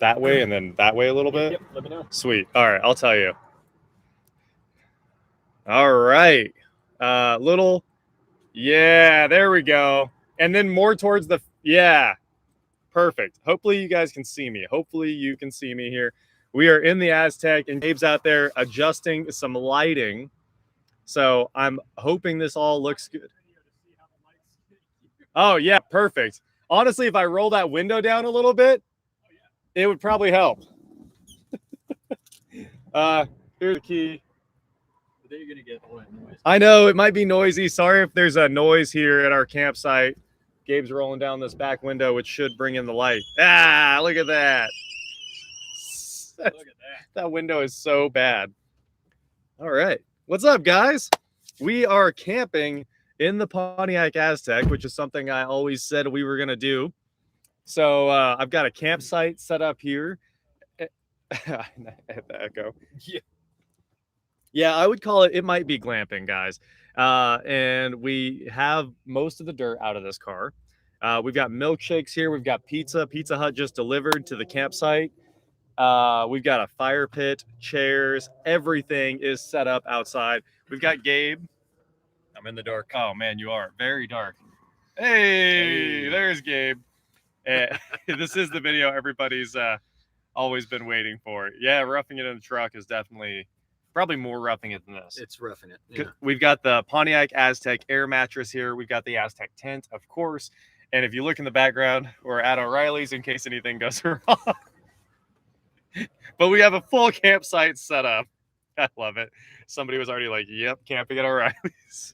that way and then that way a little bit? Yep, let me know. Sweet. All right, I'll tell you. All right. Little. Yeah, there we go. And then more towards the, yeah, perfect. Hopefully you guys can see me. Hopefully you can see me here. We are in the Aztec and Gabe's out there adjusting some lighting. So I'm hoping this all looks good. Oh yeah, perfect. Honestly, if I roll that window down a little bit, it would probably help. Here's the key. You're gonna get noise. I know it might be noisy. Sorry if there's a noise here at our campsite. Gabe's rolling down this back window, which should bring in the light. Ah, look at that. Look at that. That window is so bad. All right. What's up, guys? We are camping in the Pontiac Aztec, which is something I always said we were going to do. So I've got a campsite set up here. I had the echo. Yeah, I would call it might be glamping, guys. And we have most of the dirt out of this car. We've got milkshakes here. We've got Pizza Hut just delivered to the campsite. We've got a fire pit, chairs, everything is set up outside. We've got Gabe. I'm in the dark. Oh man, you are very dark. Hey, there's Gabe. This is the video everybody's always been waiting for. Yeah, roughing it in the truck is definitely probably more roughing it than this. It's roughing it. Yeah. We've got the Pontiac Aztec air mattress here. We've got the Aztec tent, of course. And if you look in the background, we're at O'Reilly's in case anything goes wrong. But we have a full campsite set up. I love it. Somebody was already like, yep, camping at O'Reilly's.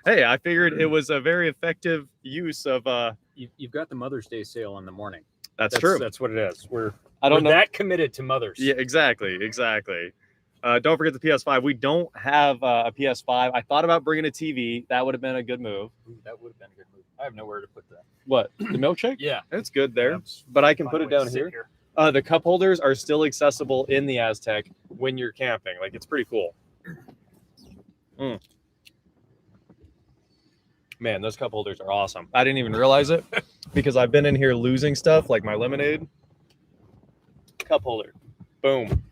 Hey, I figured it was a very effective use of... You've got the Mother's Day sale in the morning. That's true. That's what it is. We're know that committed to mothers. Yeah, exactly. Don't forget the PS5. We don't have a PS5. I thought about bringing a TV. That would have been a good move. Ooh, that would have been a good move. I have nowhere to put that. What? The milkshake? Yeah. It's good there. But I can put it down here. The cup holders are still accessible in the Aztec when you're camping. Like, it's pretty cool. Man, those cup holders are awesome. I didn't even realize it because I've been in here losing stuff like my lemonade. Cup holder. Boom.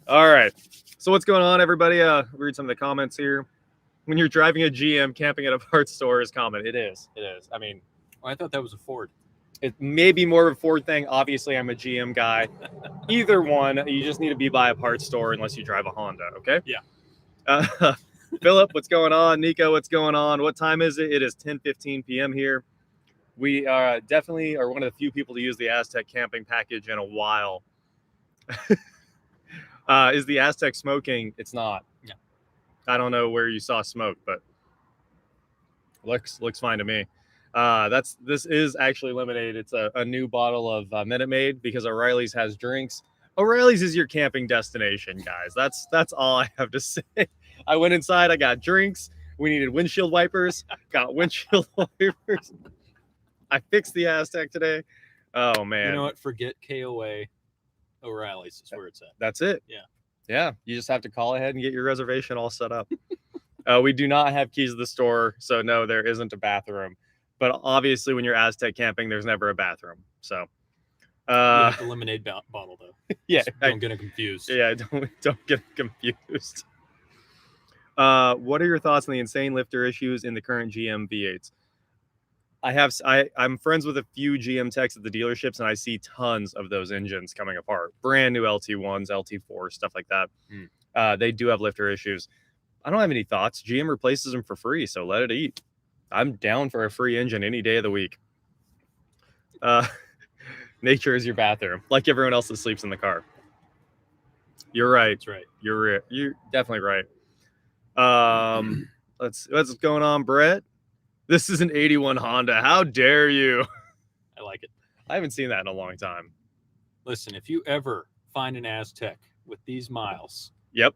All right. So what's going on, everybody? Read some of the comments here. When you're driving a GM, camping at a parts store is common. It is. I mean, I thought that was a Ford. It may be more of a Ford thing. Obviously, I'm a GM guy. Either one, you just need to be by a parts store unless you drive a Honda, okay? Yeah. Philip, what's going on? Nico, what's going on? What time is it? It is 10:15 p.m. here. We definitely are one of the few people to use the Aztec camping package in a while. Is the Aztec smoking? It's not. No. I don't know where you saw smoke, but looks fine to me. This is actually lemonade. It's a new bottle of Minute Maid because O'Reilly's has drinks. O'Reilly's is your camping destination, guys. That's all I have to say. I went inside. I got drinks. We needed windshield wipers. Got windshield wipers. I fixed the Aztec today. Oh man! You know what? Forget KOA. O'Reilly's is where it's at. That's it. Yeah. You just have to call ahead and get your reservation all set up. We do not have keys to the store, so no, there isn't a bathroom. But obviously, when you're Aztec camping, there's never a bathroom. So, the lemonade bottle though. Yeah, so don't get confused. Yeah, don't get confused. What are your thoughts on the insane lifter issues in the current GM V8s? I'm friends with a few GM techs at the dealerships, and I see tons of those engines coming apart. Brand new LT1s, LT4s, stuff like that. They do have lifter issues. I don't have any thoughts. GM replaces them for free, so let it eat. I'm down for a free engine any day of the week. Nature is your bathroom, like everyone else that sleeps in the car. You're right. That's right. You're definitely right. What's going on, Brett? This is an 81 Honda. How dare you? I like it. I haven't seen that in a long time. Listen, if you ever find an Aztec with these miles, yep,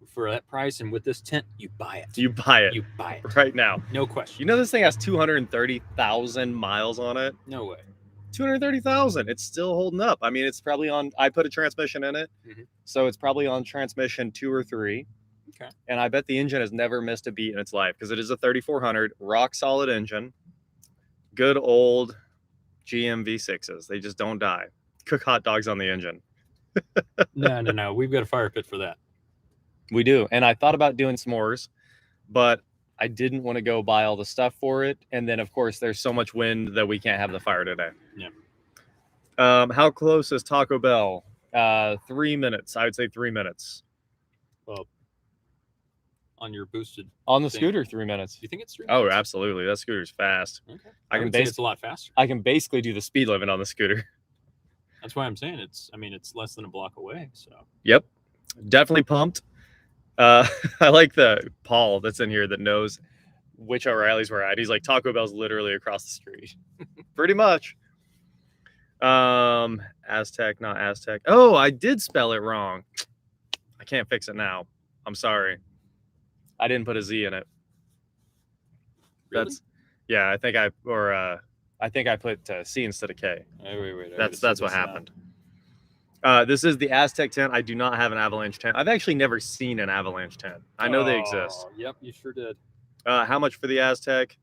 for that price and with this tent, you buy it. You buy it. You buy it right now. No question. You know this thing has 230,000 miles on it. No way. 230,000. It's still holding up. I mean, it's probably on. I put a transmission in it, so it's probably on transmission 2 or 3. Okay. And I bet the engine has never missed a beat in its life because it is a 3400 rock solid engine. Good old GM V6s. They just don't die. cook hot dogs on the engine. No. We've got a fire pit for that. We do. And I thought about doing s'mores, but I didn't want to go buy all the stuff for it. And then, of course, there's so much wind that we can't have the fire today. Yeah. How close is Taco Bell? 3 minutes. I would say 3 minutes. Well, on your boosted On the thing. scooter, 3 minutes. You think it's 3 Oh, minutes? absolutely. That scooter's fast. Okay. I can would say it's a lot faster. I can basically do the speed limit on the scooter. That's why I'm saying it's less than a block away. So Yep. Definitely pumped. I like the Paul that's in here that knows which O'Reilly's we're at. He's like, Taco Bell's literally across the street. Pretty much. Aztec, not Aztec. Oh, I did spell it wrong. I can't fix it now. I'm sorry. I didn't put a Z in it. really? Yeah, I think I put C instead of K. Wait. That's what happened. This is the Aztec tent. I do not have an avalanche tent. I've actually never seen an avalanche tent. I know they exist. Yep, you sure did. How much for the Aztec?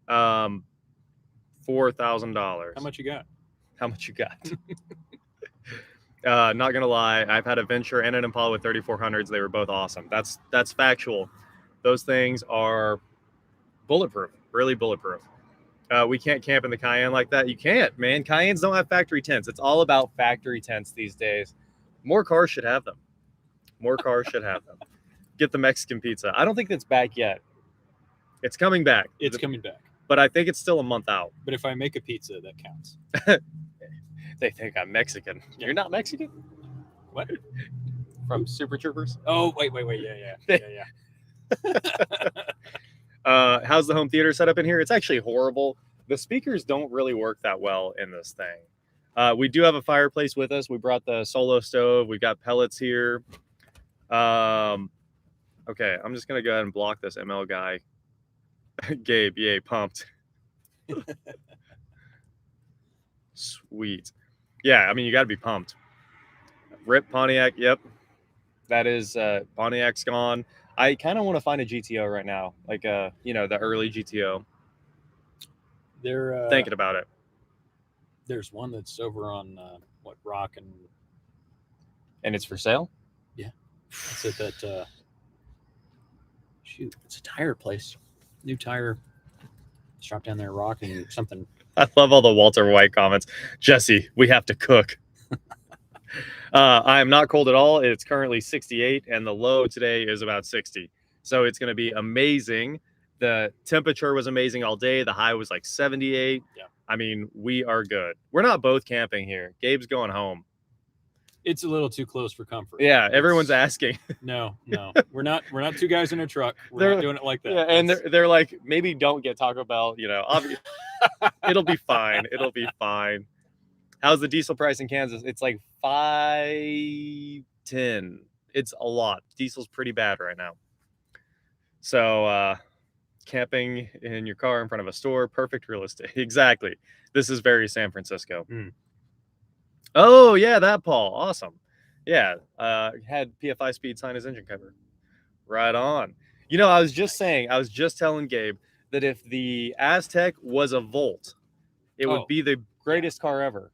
$4,000. How much you got? How much you got? Not gonna lie, I've had a Venture and an Impala with 3400s. They were both awesome. That's factual. Those things are bulletproof, really bulletproof. We can't camp in the Cayenne like that. You can't, man. Cayennes don't have factory tents. It's all about factory tents these days. More cars should have them. More cars should have them. Get the Mexican pizza. I don't think that's back yet. It's coming back. It's coming back. But I think it's still a month out. But if I make a pizza, that counts. They think I'm Mexican. Yeah. You're not Mexican? What? From Super Troopers? Oh, wait. Yeah. How's the home theater set up in here? It's actually horrible. The speakers don't really work that well in this thing. We do have a fireplace with us. We brought the solo stove. We've got pellets here. Okay, I'm just going to go ahead and block this ML guy. Gabe, yay, pumped. Sweet. Yeah, I mean, you got to be pumped. Rip Pontiac, yep. That is, Pontiac's gone. I kind of want to find a GTO right now, like the early GTO. They're Thinking about it. There's one that's over on Rock And it's for sale? Yeah. It's at that it's a tire place. New tire shop down there, Rock and something. I love all the Walter White comments. Jesse, we have to cook. I am not cold at all. It's currently 68 and the low today is about 60. So it's going to be amazing. The temperature was amazing all day. The high was like 78. Yeah. I mean, we are good. We're not both camping here. Gabe's going home. It's a little too close for comfort. Yeah, everyone's asking. No. We're not two guys in a truck. We're not doing it like that. Yeah, and they're like, maybe don't get Taco Bell, it'll be fine. It'll be fine. How's the diesel price in Kansas? It's like $5.10. It's a lot. Diesel's pretty bad right now. So camping in your car in front of a store, perfect real estate. Exactly. This is very San Francisco. Mm. Oh, yeah, that Paul. Awesome. Yeah, had PFI Speed sign his engine cover. Right on. I was just telling Gabe that if the Aztec was a Volt, it would be the greatest car ever.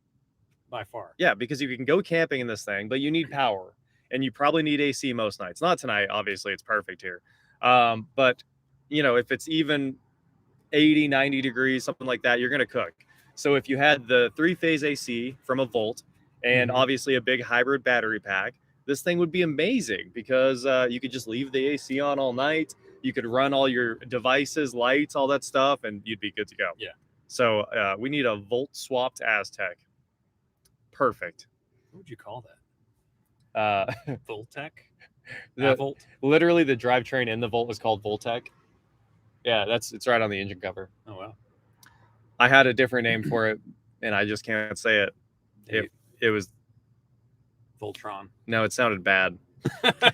By far. Yeah, because you can go camping in this thing, but you need power. And you probably need AC most nights. Not tonight, obviously. It's perfect here. But, if it's even 80, 90 degrees, something like that, you're going to cook. So if you had the 3-phase AC from a Volt and obviously a big hybrid battery pack, this thing would be amazing because you could just leave the AC on all night. You could run all your devices, lights, all that stuff, and you'd be good to go. Yeah. So we need a Volt swapped Aztec. Perfect. What would you call that? Voltec? Volt? Literally, the drivetrain in the Volt is called Voltec. Yeah, it's right on the engine cover. Oh, wow. I had a different name for it, and I just can't say it. It was Voltron. No, it sounded bad.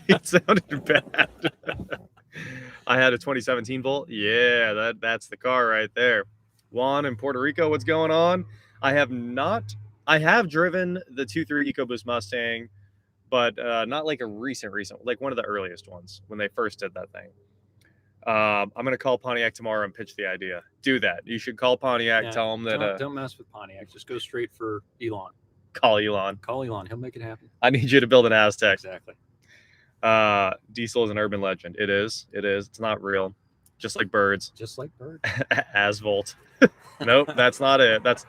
It sounded bad. I had a 2017 Volt. Yeah, that's the car right there. Juan in Puerto Rico, what's going on? I have driven the 2.3 EcoBoost Mustang, but not like a recent, like one of the earliest ones when they first did that thing. I'm going to call Pontiac tomorrow and pitch the idea. Do that. You should call Pontiac, tell them that... Don't mess with Pontiac. Just go straight for Elon. Call Elon. Call Elon. He'll make it happen. I need you to build an Aztec. Exactly. Diesel is an urban legend. It is. It's not real. Just like birds. Just like birds. Asphalt. Nope, that's not it. That's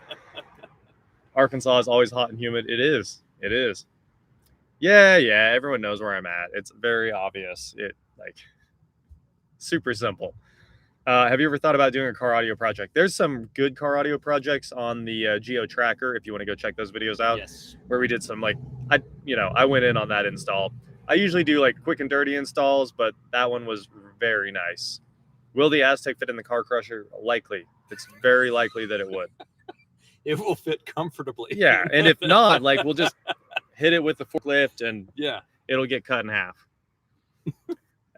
Arkansas is always hot and humid. It is. Yeah. Everyone knows where I'm at. It's very obvious. Super simple. Have you ever thought about doing a car audio project? There's some good car audio projects on the Geo Tracker if you want to go check those videos out. Yes. Where we did some I went in on that install. I usually do like quick and dirty installs, but that one was very nice. Will the Aztec fit in the car crusher? Likely. It's very likely that it would. It will fit comfortably. Yeah, and if not, we'll just hit it with the forklift and it'll get cut in half.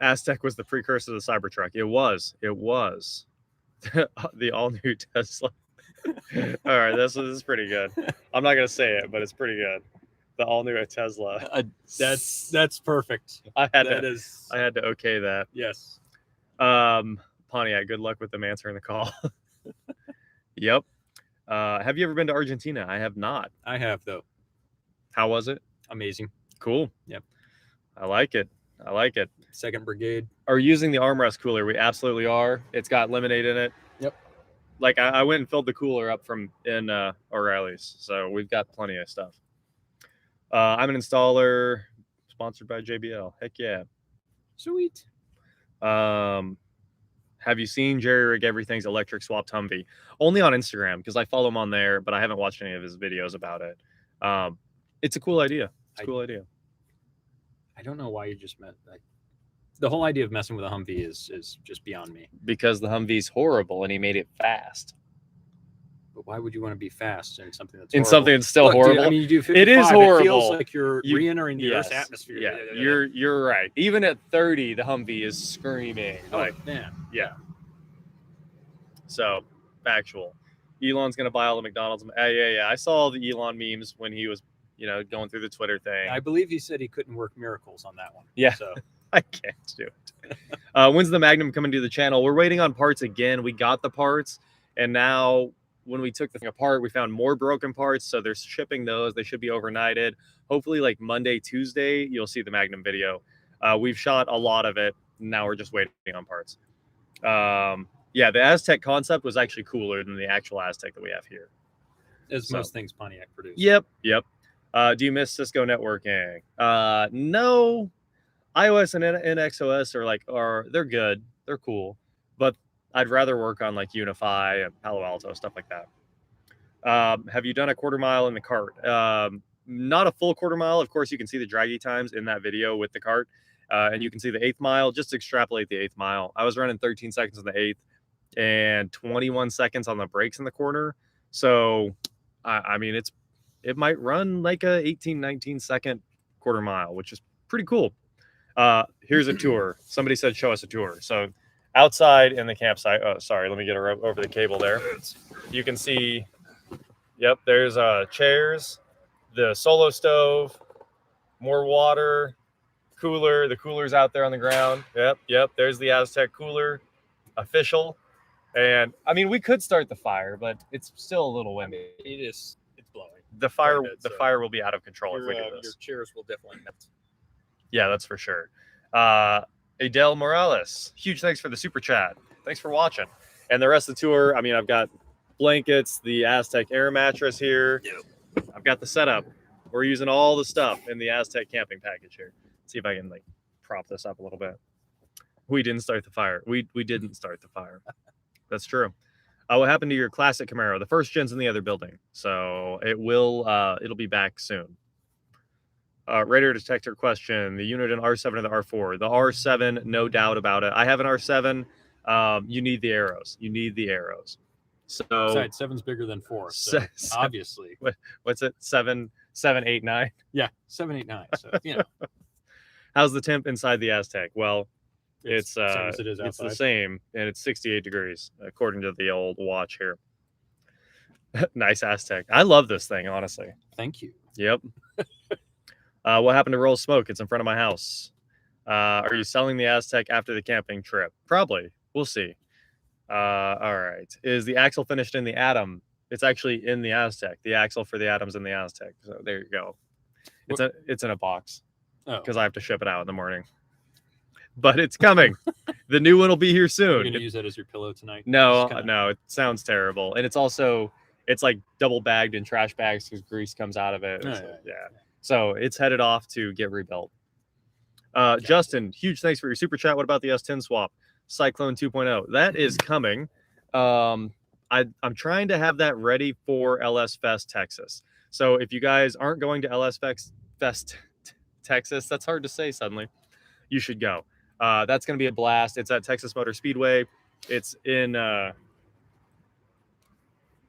Aztec was the precursor to the Cybertruck. It was. The all-new Tesla. All right, this is pretty good. I'm not gonna say it, but it's pretty good. The all-new Tesla. That's perfect. I had to okay that. Yes. Pontiac, good luck with them answering the call. Yep. Have you ever been to Argentina? I have not. I have, though. How was it? Amazing. Cool. Yep. I like it. 2nd Brigade. Are you using the armrest cooler? We absolutely are. It's got lemonade in it. Yep. I went and filled the cooler up in O'Reilly's, so we've got plenty of stuff. I'm an installer, sponsored by JBL. Heck yeah. Sweet. Have you seen Jerry Rig Everything's electric swapped Humvee? Only on Instagram, because I follow him on there, but I haven't watched any of his videos about it. It's a cool idea. I don't know why you just meant the whole idea of messing with a Humvee is just beyond me. Because the Humvee's horrible and he made it fast. But why would you want to be fast in something that's something that's still horrible? Dude, you do 55, it is horrible. It feels like you're re-entering the Earth's atmosphere. Yeah, you're right. Even at 30, the Humvee is screaming. Man. Yeah. So, factual. Elon's gonna buy all the McDonald's. Yeah. I saw all the Elon memes when he was, going through the Twitter thing. I believe he said he couldn't work miracles on that one. Yeah. So I can't do it. When's the Magnum coming to the channel? We're waiting on parts again. We got the parts, and now when we took the thing apart, we found more broken parts. So they're shipping those. They should be overnighted. Hopefully, Monday, Tuesday, you'll see the Magnum video. We've shot a lot of it. Now we're just waiting on parts. The Aztec concept was actually cooler than the actual Aztec that we have here. As most things Pontiac produce. Yep. Do you miss Cisco networking? No. iOS and NXOS they're good. They're cool. But I'd rather work on Unify and Palo Alto, stuff like that. Have you done a quarter mile in the cart? Not a full quarter mile. Of course, you can see the draggy times in that video with the cart. And you can see the 8th mile. Just extrapolate the 8th mile. I was running 13 seconds on the 8th and 21 seconds on the brakes in the corner. So, it might run like a 18, 19 second quarter mile, which is pretty cool. Here's a tour. Somebody said, show us a tour. So outside in the campsite. Oh, sorry. Let me get her over the cable there. You can see, there's chairs, the solo stove, more water, cooler. The cooler's out there on the ground. Yep. There's the Aztec cooler, official. And we could start the fire, but it's still a little windy. It's blowing. The fire will be out of control if we do this. Your chairs will definitely melt. Yeah, that's for sure. Adele Morales, huge thanks for the super chat. Thanks for watching. And the rest of the tour, I've got blankets, the Aztec air mattress here. Yep. I've got the setup. We're using all the stuff in the Aztec camping package here. Let's see if I can prop this up a little bit. We didn't start the fire. We didn't start the fire. That's true. What happened to your classic Camaro? The first gen's in the other building, so it'll be back soon. Radar detector question: the unit in R7 or the R4? The R7, no doubt about it. I have an R7. You need the arrows. So besides, 7's bigger than 4. So obviously, what's it? 7, 8, 9. Yeah, 7, 8, 9. So how's the temp inside the Aztec? Well, it's the same, and it's 68 degrees according to the old watch here. Nice Aztec. I love this thing, honestly. Thank you. Yep. What happened to Roll Smoke? It's in front of my house. Are you selling the Aztec after the camping trip? Probably. We'll see. All right. Is the axle finished in the Atom? It's actually in the Aztec. The axle for the Atom's in the Aztec. So there you go. It's in a box because I have to ship it out in the morning. But it's coming. The new one will be here soon. You're gonna use that as your pillow tonight? No, no, it sounds terrible, and it's like double bagged in trash bags because grease comes out of it. Yeah. So it's headed off to get rebuilt. Justin, huge thanks for your super chat. What about the S10 swap? Cyclone 2.0. That is coming. I'm trying to have that ready for LS Fest Texas. So if you guys aren't going to LS Fest Texas, that's hard to say suddenly, you should go. That's going to be a blast. It's at Texas Motor Speedway. It's in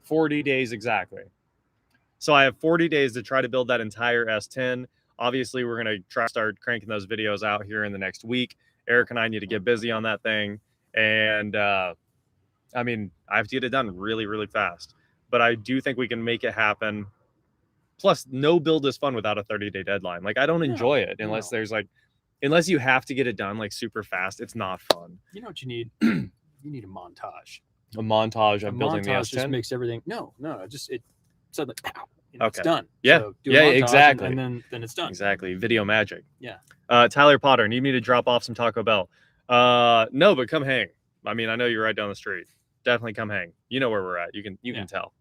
40 days exactly. So I have 40 days to try to build that entire S10. Obviously, we're going to try to start cranking those videos out here in the next week. Eric and I need to get busy on that thing. And I mean, I have to get it done really, really fast. But I do think we can make it happen. Plus, no build is fun without a 30-day deadline. Like, I don't enjoy it unless there's like, unless you have to get it done like super fast. It's not fun. You know what you need? You need a montage. A montage of building the S10? Just makes everything. No, it suddenly, pow, it's done. Yeah, so do a montage exactly. And then it's done. Exactly. Video magic. Yeah. Tyler Potter, need me to drop off some Taco Bell? No, but come hang. I mean, I know you're right down the street. Definitely come hang. You know where we're at. You can tell.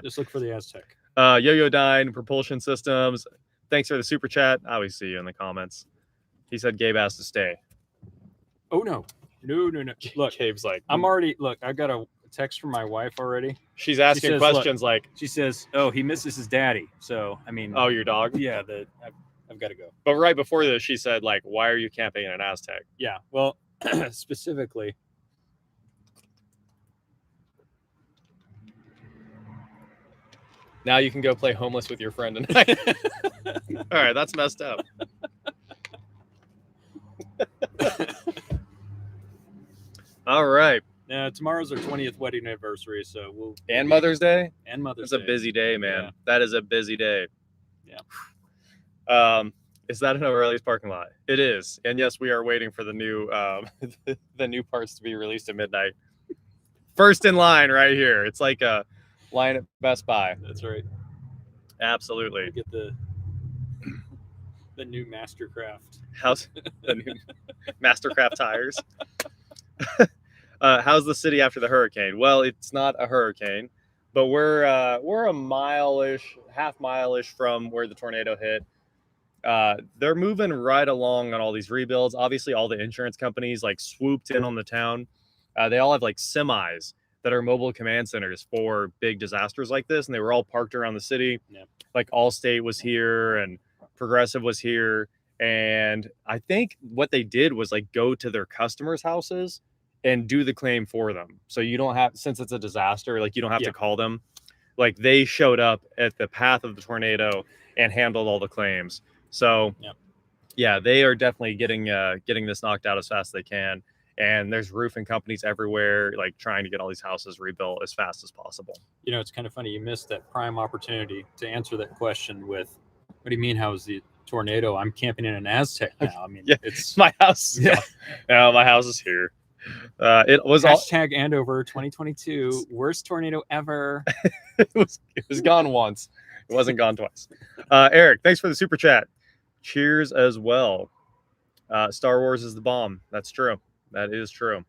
Just look for the Aztec. Yo-Yo Dine, Propulsion Systems. Thanks for the super chat. I always see you in the comments. He said Gabe has to stay. Oh, no. No. Look, Gabe's like, I got a text from my wife already. She's asking questions like, she says, oh, he misses his daddy. So, I mean. Oh, your dog? Yeah, I've got to go. But right before this, she said, like, why are you camping in an Aztec? Yeah, well, specifically. Now you can go play homeless with your friend tonight. All right, that's messed up. All right. Yeah, tomorrow's our 20th wedding anniversary, so we'll. And Mother's Day. And Mother's Day. It's a busy day, man. Yeah. That is a busy day. Yeah. Is that an O'Reilly's parking lot? It is, and yes, we are waiting for the new the new parts to be released at midnight. First in line, right here. It's like a line at Best Buy. That's right. Absolutely. We get the new Mastercraft. How's the new Mastercraft tires? How's the city after the hurricane? Well, it's not a hurricane, but we're a mile-ish, half-mile-ish from where the tornado hit. They're moving right along on all these rebuilds. Obviously, all the insurance companies like swooped in on the town. They all have like semis that are mobile command centers for big disasters like this, and they were all parked around the city. Yep. Like Allstate was here and Progressive was here, and I think what they did was like go to their customers' houses and do the claim for them. So you don't have, since it's a disaster, like you don't have to call them. Like they showed up at the path of the tornado and handled all the claims. So yeah, they are definitely getting this knocked out as fast as they can. And there's roofing companies everywhere, like trying to get all these houses rebuilt as fast as possible. You know, it's kind of funny. You missed that prime opportunity to answer that question with, what do you mean, how is the tornado? I'm camping in an Aztec now. I mean, it's my house. No, my house is here. It was hashtag Andover 2022 worst tornado ever. it was gone once. It wasn't gone twice. Eric, thanks for the super chat. Cheers as well. Star Wars is the bomb. That's true. That is true.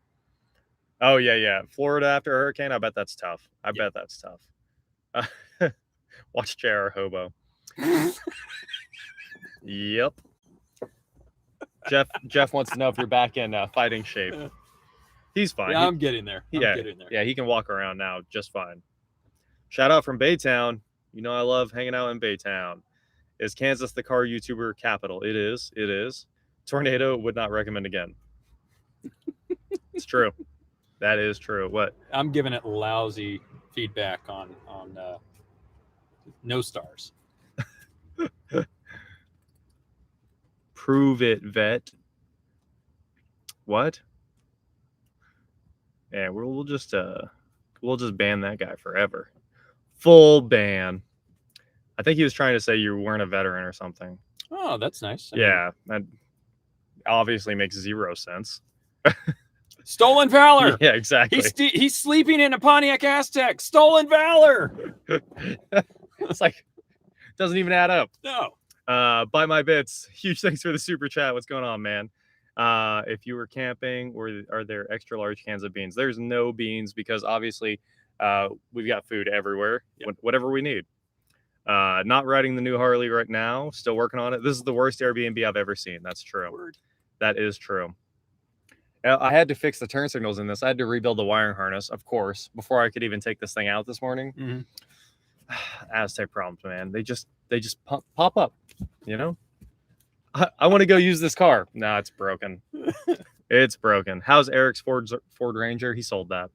Oh yeah. Florida after a hurricane. I bet that's tough. I bet that's tough. WatchJRGo. Yep. Jeff wants to know if you're back in fighting shape. He's fine. Yeah, I'm getting there. Yeah, he can walk around now just fine. Shout out from Baytown. You know I love hanging out in Baytown. Is Kansas the car YouTuber capital? It is. It is. Tornado would not recommend again. It's true. That is true. What? I'm giving it lousy feedback on no stars. Prove it, vet. What? Yeah, we'll just ban that guy forever. Full ban. I think he was trying to say you weren't a veteran or something. Oh, that's nice. Yeah, that obviously makes zero sense. Stolen valor. Yeah, exactly. He's sleeping in a Pontiac Aztec. Stolen valor. It's like, doesn't even add up. No. Buy my bits. Huge thanks for the super chat. What's going on, man? If you were camping, are there extra large cans of beans? There's no beans because obviously we've got food everywhere, whatever we need. Not riding the new Harley right now. Still working on it. This is the worst Airbnb I've ever seen. That's true. Word. That is true. I had to fix the turn signals in this. I had to rebuild the wiring harness, of course, before I could even take this thing out this morning. Mm-hmm. Aztec problems, man. They just pop up, you know. I want to go use this car. Nah, it's broken. It's broken. How's Eric's Ford Ranger? He sold that.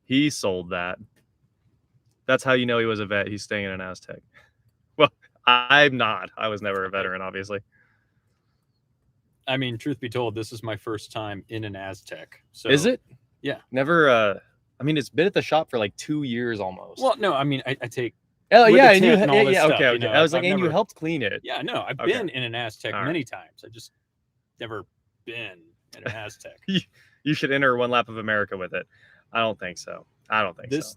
He sold that. That's how you know he was a vet. He's staying in an Aztec. Well, I'm not. I was never a veteran, obviously. I mean, truth be told, this is my first time in an Aztec. So is it? Yeah. Never. I mean, it's been at the shop for like 2 years almost. Well, no, I mean, I take. Oh yeah, and you okay. Okay. You know, I was like, and you helped clean it. Yeah, no, I've been in an Aztec many times. I just never been in an Aztec. You should enter one lap of America with it. I don't think so.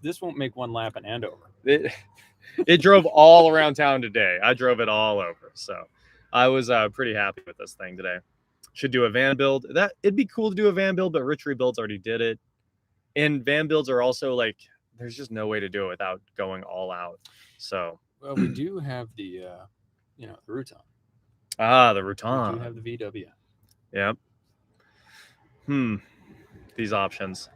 This won't make one lap in Andover. It drove all around town today. I drove it all over, so I was pretty happy with this thing today. Should do a van build. It'd be cool to do a van build, but Rich Rebuilds already did it. And van builds are also like, there's just no way to do it without going all out. So well, we do have the the Rutan. The Rutan. We do have the VW. Yep. These options.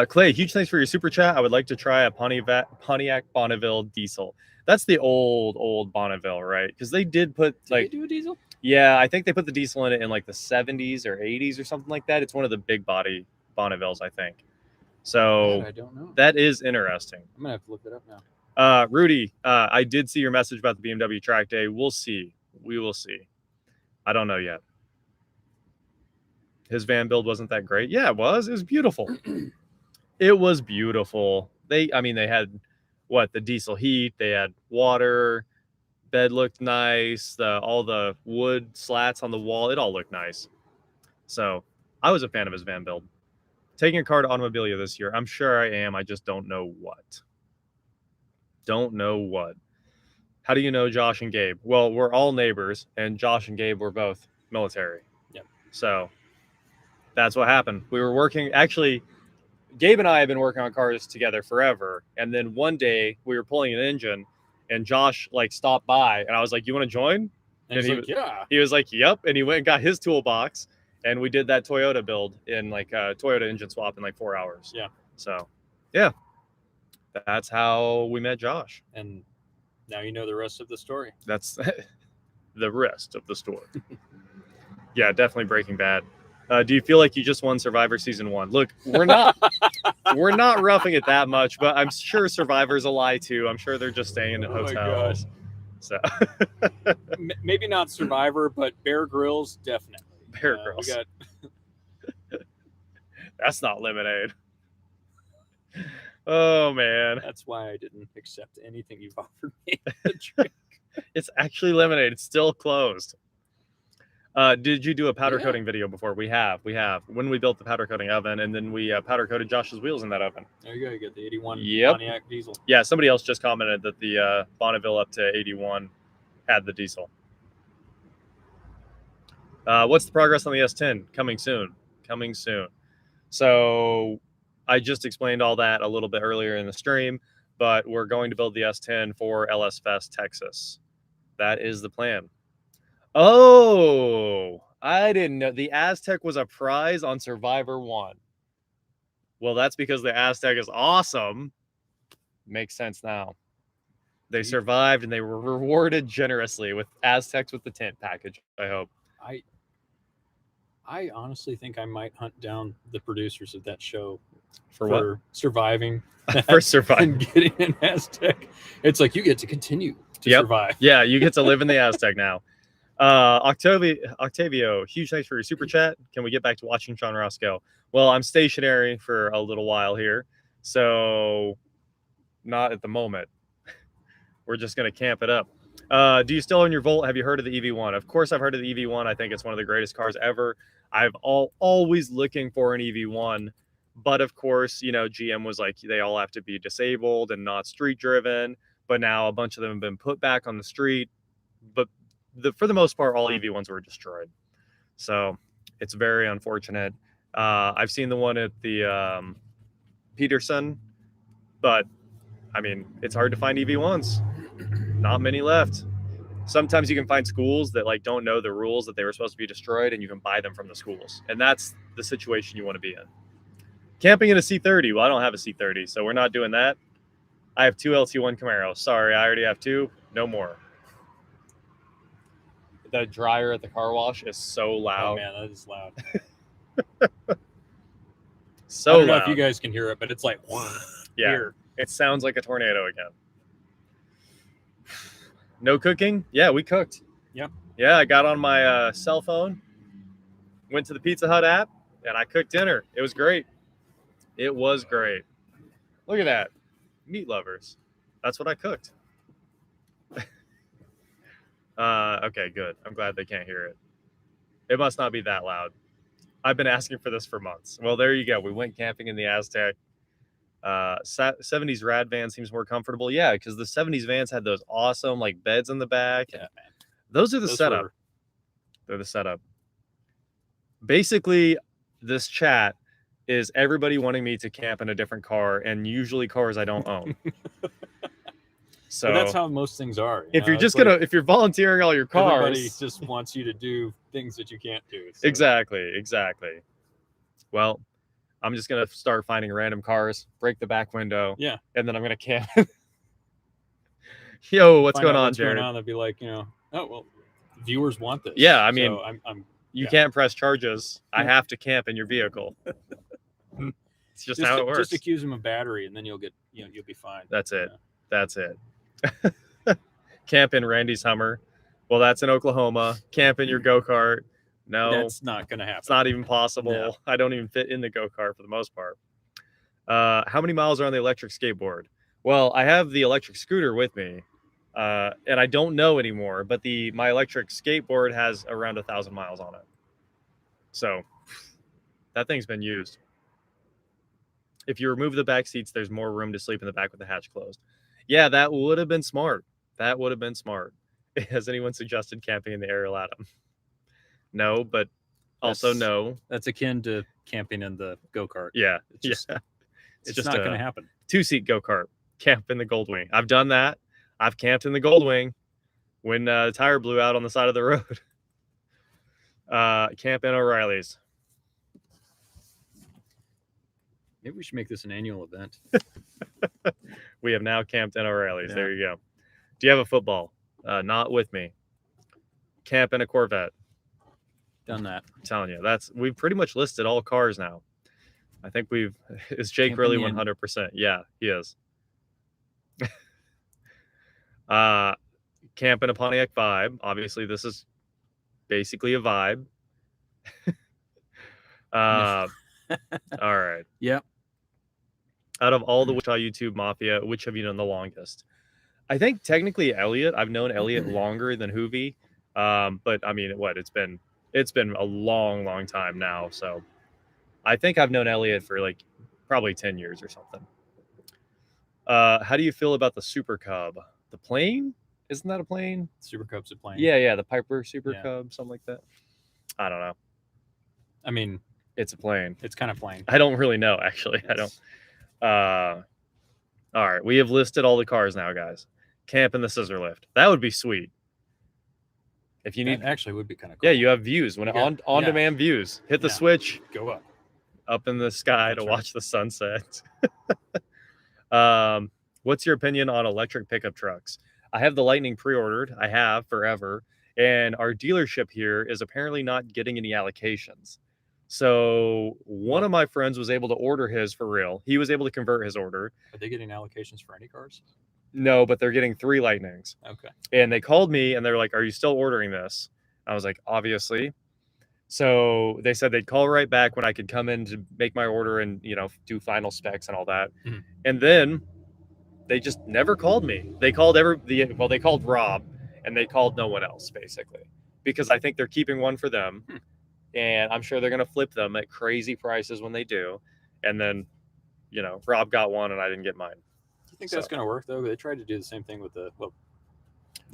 Clay, huge thanks for your super chat. I would like to try a Pontiac Bonneville diesel. That's the old Bonneville, right? Because they did put Did they do a diesel? Yeah, I think they put the diesel in it in like the 70s or 80s or something like that. It's one of the big body Bonnevilles, I think. So I don't know. That is interesting. I'm gonna have to look it up now. Rudy, I did see your message about the BMW track day. We'll see. We will see. I don't know yet. His van build wasn't that great. Yeah, it was. It was beautiful. It was beautiful. They had the diesel heat. They had water. Bed looked nice. All the wood slats on the wall. It all looked nice. So I was a fan of his van build. Taking a car to Automobilia this year. I'm sure I am. I just don't know what. How do you know Josh and Gabe? Well, we're all neighbors, and Josh and Gabe were both military. Yep. So that's what happened. We were working. Actually, Gabe and I have been working on cars together forever. And then one day we were pulling an engine, and Josh stopped by, and I was like, "You want to join?" And yeah. He was like, "Yep." And he went and got his toolbox, and we did that Toyota build in Toyota engine swap in 4 hours. Yeah. So, yeah, that's how we met Josh. And now you know the rest of the story. That's the rest of the story. Yeah, definitely Breaking Bad. Do you feel like you just won Survivor Season 1? Look, we're not roughing it that much, but I'm sure Survivor's a lie too. I'm sure they're just staying in hotels. So maybe not Survivor, but Bear Grylls definitely. Bear Grylls. That's not lemonade. Oh man. That's why I didn't accept anything you've offered me to drink. It's actually lemonade. It's still closed. Did you do a powder coating video before? We have. When we built the powder coating oven, and then we powder coated Josh's wheels in that oven. There you go. You get the 81 Yep. Pontiac diesel. Yeah, somebody else just commented that the Bonneville up to 81 had the diesel. What's the progress on the S10? Coming soon. So I just explained all that a little bit earlier in the stream, but we're going to build the S10 for LS Fest Texas. That is the plan. Oh, I didn't know the Aztec was a prize on Survivor 1. Well, that's because the Aztec is awesome. Makes sense now. They survived and they were rewarded generously with Aztecs with the tent package, I hope. I honestly think I might hunt down the producers of that show for what? Surviving. For surviving. And getting an Aztec. It's like you get to continue to survive. Yeah, you get to live in the Aztec now. Octavio, huge thanks for your super chat. Can we get back to watching Sean Ross go? Well, I'm stationary for a little while here, so not at the moment. We're just going to camp it up. Do you still own your Volt? Have you heard of the EV1? Of course, I've heard of the EV1. I think it's one of the greatest cars ever. I've always looking for an EV1, but of course, you know, GM was like, they all have to be disabled and not street driven. But now a bunch of them have been put back on the street. But for the most part, all EV1s were destroyed. So it's very unfortunate. I've seen the one at the Peterson, but I mean, it's hard to find EV1s. Not many left. Sometimes you can find schools that like don't know the rules that they were supposed to be destroyed, and you can buy them from the schools. And that's the situation you want to be in. Camping in a C30. Well, I don't have a C30, so we're not doing that. I have 2 LT1 Camaros. Sorry, I already have 2. No more. The dryer at the car wash is so loud. Oh man, that is loud. So I don't know loud. if you guys can hear it, but it's like yeah, here. It sounds like a tornado again. No cooking? Yeah, we cooked. Yep. Yeah, I got on my cell phone, went to the Pizza Hut app, and I cooked dinner. It was great. It was great. Look at that. Meat lovers. That's what I cooked. Okay, good. I'm glad they can't hear it. It must not be that loud. I've been asking for this for months. Well, there you go. We went camping in the Aztec. 70s rad van seems more comfortable. Yeah, because the 70s vans had those awesome like beds in the back. Yeah, man. Those are the setup. They're the setup. Basically, this chat is everybody wanting me to camp in a different car, and usually cars I don't own. So but that's how most things are. If you're just if you're volunteering all your cars, everybody just wants you to do things that you can't do. So. Exactly. Well, I'm just gonna start finding random cars, break the back window, yeah, and then I'm gonna camp. Yo, what's going on, Jared? They'll be like, you know, oh well, viewers want this. Yeah, I mean, so you can't press charges. I have to camp in your vehicle. It's just how it works. Just accuse them of battery, and then you'll be fine. That's it. Yeah. That's it. Camp in Randy's Hummer. Well, that's in Oklahoma. Camp in your go-kart. No, that's not going to happen. It's not even possible. No. I don't even fit in the go-kart for the most part. How many miles are on the electric skateboard? Well, I have the electric scooter with me, and I don't know anymore, but my electric skateboard has around 1,000 miles on it. So that thing's been used. If you remove the back seats, there's more room to sleep in the back with the hatch closed. Yeah, that would have been smart. That would have been smart. Has anyone suggested camping in the Ariel Atom? No, but also no. That's akin to camping in the go-kart. Yeah. It's just not going to happen. 2-seat go-kart. Camp in the Goldwing. I've done that. I've camped in the Goldwing when the tire blew out on the side of the road. Camp in O'Reilly's. Maybe we should make this an annual event. We have now camped in O'Reilly's. Yeah. There you go. Do you have a football? Not with me. Camp in a Corvette. Done that. I'm telling you, we've pretty much listed all cars now. I think is Jake Camp really in the 100%? Yeah, he is. Camp in a Pontiac Vibe. Obviously, this is basically a vibe. All right. Yeah. Out of all the Wichita YouTube Mafia, which have you known the longest? I think technically Elliot. I've known Elliot longer than Hoovy. But I mean, it's been a long time now. So I think I've known Elliot for like probably 10 years or something. How do you feel about the Super Cub? The plane? Isn't that a plane? Super Cub's a plane. Yeah, the Piper Super Cub, something like that. I don't know. I mean, it's a plane. It's kind of plain. I don't really know, actually. I don't. All right, we have listed all the cars now, guys. Camp in the scissor lift. That would be sweet. If you need, actually would be kind of cool. Yeah, you have views when on-demand views. Hit the switch. Go up in the sky to watch the sunset. What's your opinion on electric pickup trucks? I have the Lightning pre-ordered. I have forever, and our dealership here is apparently not getting any allocations. So one of my friends was able to order his for real. He was able to convert his order. Are they getting allocations for any cars? No, but they're getting 3 Lightnings. Okay. And they called me and they're like, "Are you still ordering this?" I was like, "Obviously." So they said they'd call right back when I could come in to make my order and, do final specs and all that. And then they just never called me. They called they called Rob, and they called no one else basically because I think they're keeping one for them, and I'm sure they're going to flip them at crazy prices when they do. And then, Rob got one and I didn't get mine. Do you think that's going to work though? They tried to do the same thing with the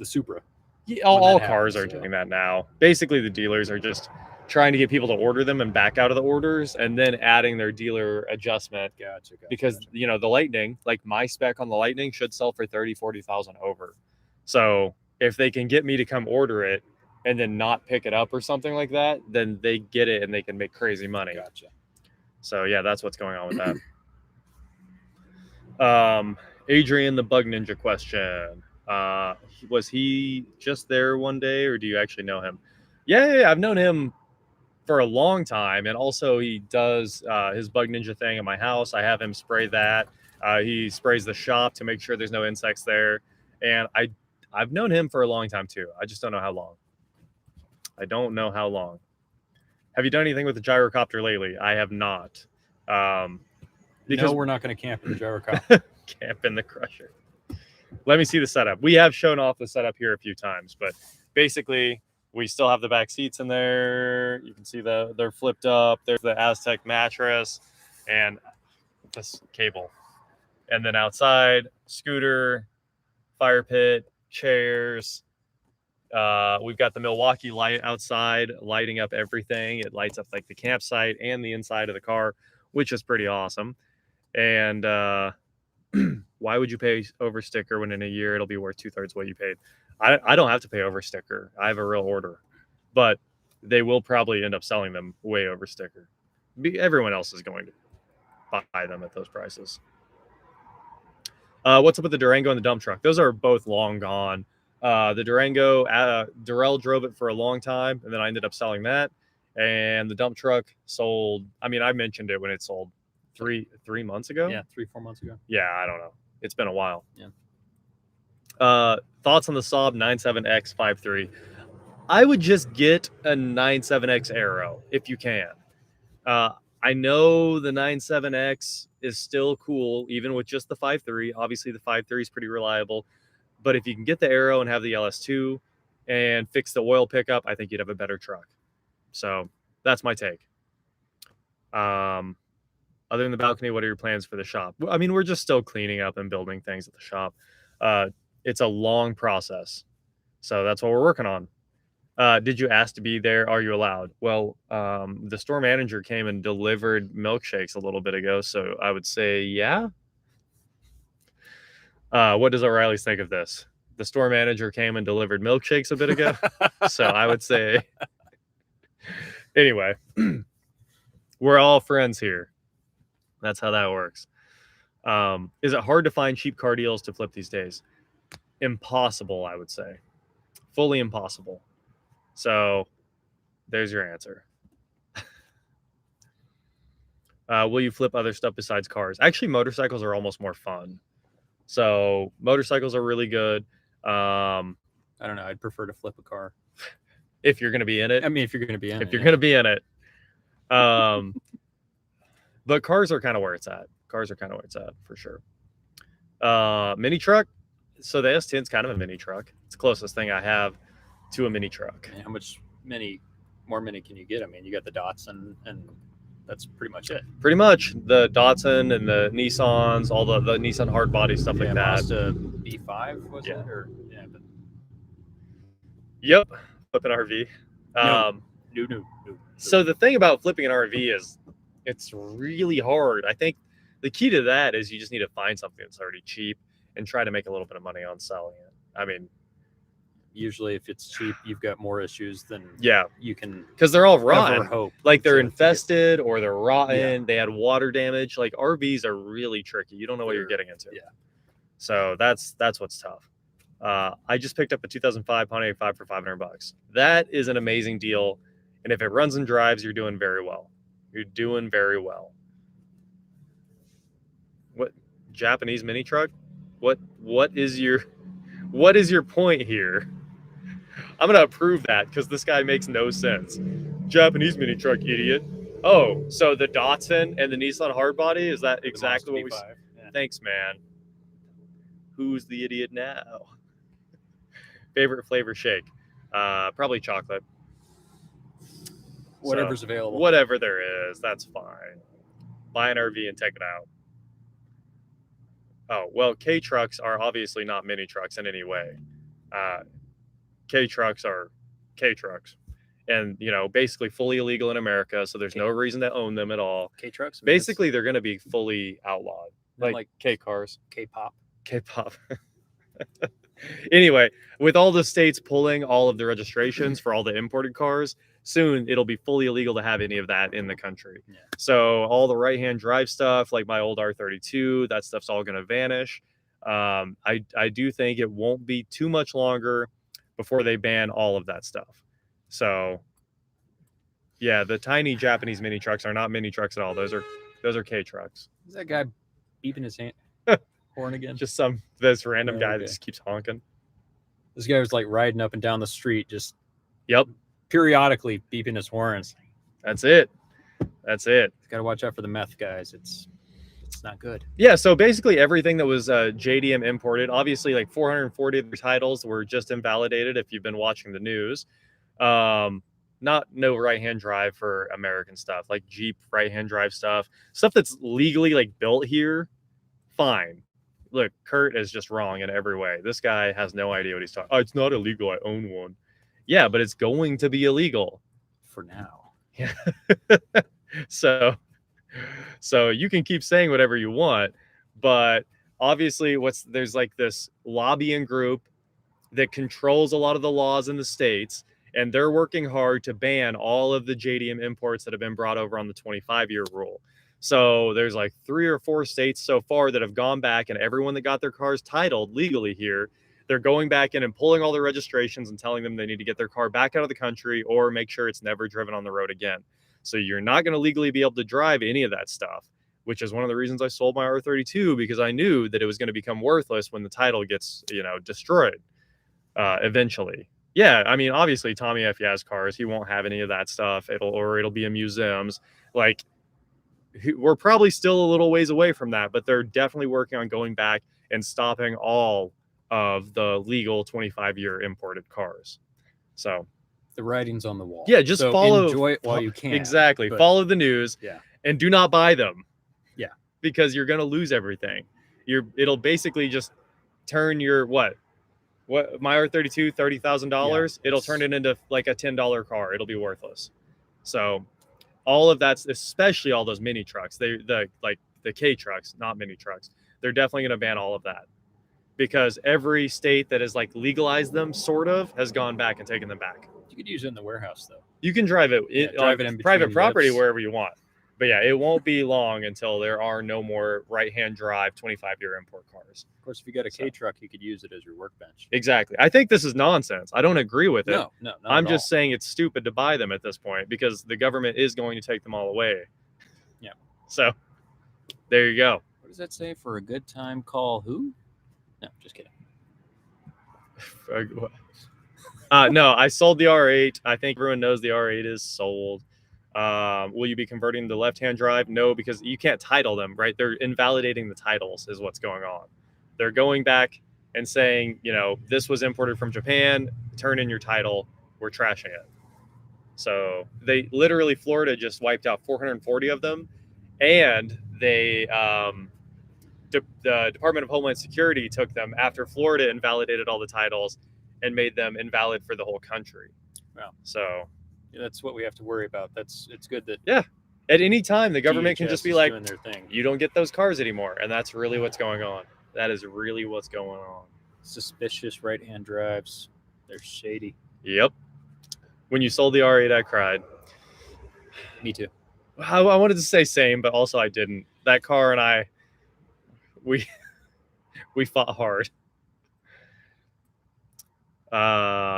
Supra. Yeah, all cars are doing that now. Basically, the dealers are just trying to get people to order them and back out of the orders, and then adding their dealer adjustment. Gotcha. Because the Lightning, like my spec on the Lightning, should sell for 30,000-40,000 over. So if they can get me to come order it and then not pick it up or something like that, then they get it and they can make crazy money. Gotcha. So yeah, that's what's going on with that. Adrian, the Bug Ninja question. Was he just there one day, or do you actually know him? Yeah, I've known him for a long time, and also he does his Bug Ninja thing at my house. I have him spray that. He sprays the shop to make sure there's no insects there, and I've known him for a long time too. I just don't know how long. Have you done anything with the gyrocopter lately? I have not. Because we're not going to camp in the gyrocopter. Camp in the crusher. Let me see the setup. We have shown off the setup here a few times, but basically we still have the back seats in there. You can see they're flipped up. There's the Aztec mattress and this cable. And then outside, scooter, fire pit, chairs. We've got the Milwaukee light outside lighting up everything. It lights up like the campsite and the inside of the car, which is pretty awesome. And why would you pay over sticker when in a year it'll be worth 2/3 what you paid? I don't have to pay over sticker. I have a real order, but they will probably end up selling them way over sticker. Everyone else is going to buy them at those prices. What's up with the Durango and the dump truck? Those are both long gone. The Durango, Darrell drove it for a long time, and then I ended up selling that. And the dump truck sold. I mean, I mentioned it when it sold 3 months ago. Yeah, 3-4 months ago. Yeah, I don't know. It's been a while. Yeah. Thoughts on the Saab 97X53? I would just get a 97X Aero if you can. I know the 97X is still cool, even with just the 5.3. Obviously, the 5.3 is pretty reliable. But if you can get the Aero and have the LS2 and fix the oil pickup, I think you'd have a better truck. So that's my take. Other than the balcony, what are your plans for the shop? I mean, we're just still cleaning up and building things at the shop. It's a long process. So that's what we're working on. Did you ask to be there? Are you allowed? Well, the store manager came and delivered milkshakes a little bit ago. So I would say, yeah. What does O'Reilly's think of this? The store manager came and delivered milkshakes a bit ago. So I would say, anyway, we're all friends here. That's how that works. Is it hard to find cheap car deals to flip these days? Impossible, I would say. Fully impossible. So there's your answer. Will you flip other stuff besides cars? Actually, motorcycles are almost more fun. So motorcycles are really good. I don't know. I'd prefer to flip a car. If you're going to be in it. I mean, if you're going to be in it. If you're going to be in it. But cars are kind of where it's at. For sure. Mini truck. So the S10 is kind of a mini truck. It's the closest thing I have to a mini truck. And how much more mini can you get? I mean, you got the Datsun, and that's pretty much it. Pretty much the Datsun and the Nissans, all the Nissan hard body stuff like that. Mazda B5 was it? Or but... Yep, flipping RV. No. So the thing about flipping an RV is it's really hard. I think the key to that is you just need to find something that's already cheap and try to make a little bit of money on selling it. I mean, usually if it's cheap, you've got more issues than you can, because they're all rotten. Hope like they're infested or they're rotten. Yeah. They had water damage. Like RVs are really tricky. You don't know what you're getting into. Yeah. So that's what's tough. I just picked up a 2005 Pontiac 5 for $500. That is an amazing deal. And if it runs and drives, you're doing very well. What Japanese mini truck? What is your point here? I'm gonna approve that because this guy makes no sense. Japanese mini truck, idiot. Oh, so the Datsun and the Nissan hardbody, is that exactly what we? Yeah. Thanks, man. Who's the idiot now? Favorite flavor shake? Probably chocolate. Whatever's available. Whatever there is, that's fine. Buy an RV and take it out. Oh, well, K trucks are obviously not mini trucks in any way. K trucks are K trucks. And, you know, basically fully illegal in America, so there's no reason to own them at all. K trucks? Basically, they're going to be fully outlawed. Like K cars. K-pop. K-pop. Anyway, with all the states pulling all of the registrations for all the imported cars, soon it'll be fully illegal to have any of that in the country. Yeah. So all the right-hand drive stuff, like my old R32, that stuff's all going to vanish. I do think it won't be too much longer before they ban all of that stuff. So yeah, the tiny Japanese mini trucks are not mini trucks at all. Those are K trucks. Is that guy beeping his horn again? Just this random guy that just keeps honking. This guy was like riding up and down the street, just periodically beeping his horns. That's it. Got to watch out for the meth guys. It's not good. Yeah, so basically everything that was JDM imported, obviously like 440 of the titles were just invalidated if you've been watching the news. No right-hand drive for American stuff, like Jeep right-hand drive stuff that's legally like built here, fine. Look, Kurt is just wrong in every way. This guy has no idea what he's talking. Oh, it's not illegal. I own one. Yeah, but it's going to be illegal for now. Yeah. So you can keep saying whatever you want, but obviously there's like this lobbying group that controls a lot of the laws in the states, and they're working hard to ban all of the JDM imports that have been brought over on the 25-year rule. So there's like 3 or 4 states so far that have gone back, and everyone that got their cars titled legally here, they're going back in and pulling all their registrations and telling them they need to get their car back out of the country or make sure it's never driven on the road again. So you're not going to legally be able to drive any of that stuff, which is one of the reasons I sold my R32, because I knew that it was going to become worthless when the title gets, destroyed eventually. Yeah, I mean, obviously, Tommy, if he has cars, he won't have any of that stuff. It'll be in museums. Like, we're probably still a little ways away from that, but they're definitely working on going back and stopping all of the legal 25-year imported cars. So the writing's on the wall. Yeah, just enjoy it while you can. Exactly. Follow the news. Yeah. And do not buy them. Yeah. Because you're going to lose everything. It'll basically just turn your what my R32 $30,000, it'll turn it into like a $10 car. It'll be worthless. So all of that's, especially all those mini trucks, the K trucks, not mini trucks, they're definitely going to ban all of that, because every state that has like legalized them sort of has gone back and taken them back. You could use it in the warehouse though. You can drive it in private property wherever you want. But yeah, it won't be long until there are no more right-hand drive 25-year import cars. Of course, if you got a K truck, you could use it as your workbench. Exactly. I think this is nonsense. I don't agree with it. No, I'm just saying it's stupid to buy them at this point, because the government is going to take them all away. Yeah. So there you go. What does that say? For a good time, call who? No, just kidding. No, I sold the R8. I think everyone knows the R8 is sold. Will you be converting the left-hand drive? No, because you can't title them, right? They're invalidating the titles is what's going on. They're going back and saying, this was imported from Japan, turn in your title, we're trashing it. So they literally, Florida just wiped out 440 of them, and they, the Department of Homeland Security took them after Florida invalidated all the titles and made them invalid for the whole country. Wow. So that's what we have to worry about. It's good that at any time the government can just be like, doing their thing. You don't get those cars anymore, and that's really what's going on. That is really what's going on. Suspicious right-hand drives. They're shady. Yep. When you sold the R8, I cried. Me too. I wanted to say same, but also I didn't. That car and I, we fought hard.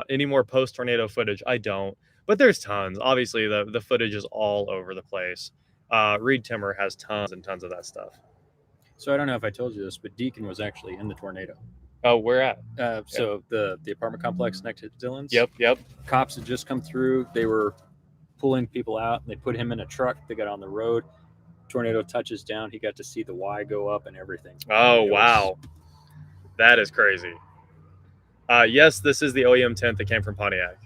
Any more post-tornado footage? I don't. But there's tons. Obviously, the footage is all over the place. Reed Timmer has tons and tons of that stuff. So I don't know if I told you this, but Deacon was actually in the tornado. Oh, where at? So the apartment complex next to Dylan's. Yep. Cops had just come through. They were pulling people out. And they put him in a truck. They got on the road. Tornado touches down. He got to see the Y go up and everything. Oh, wow. That is crazy. Yes, this is the OEM tint that came from Pontiac.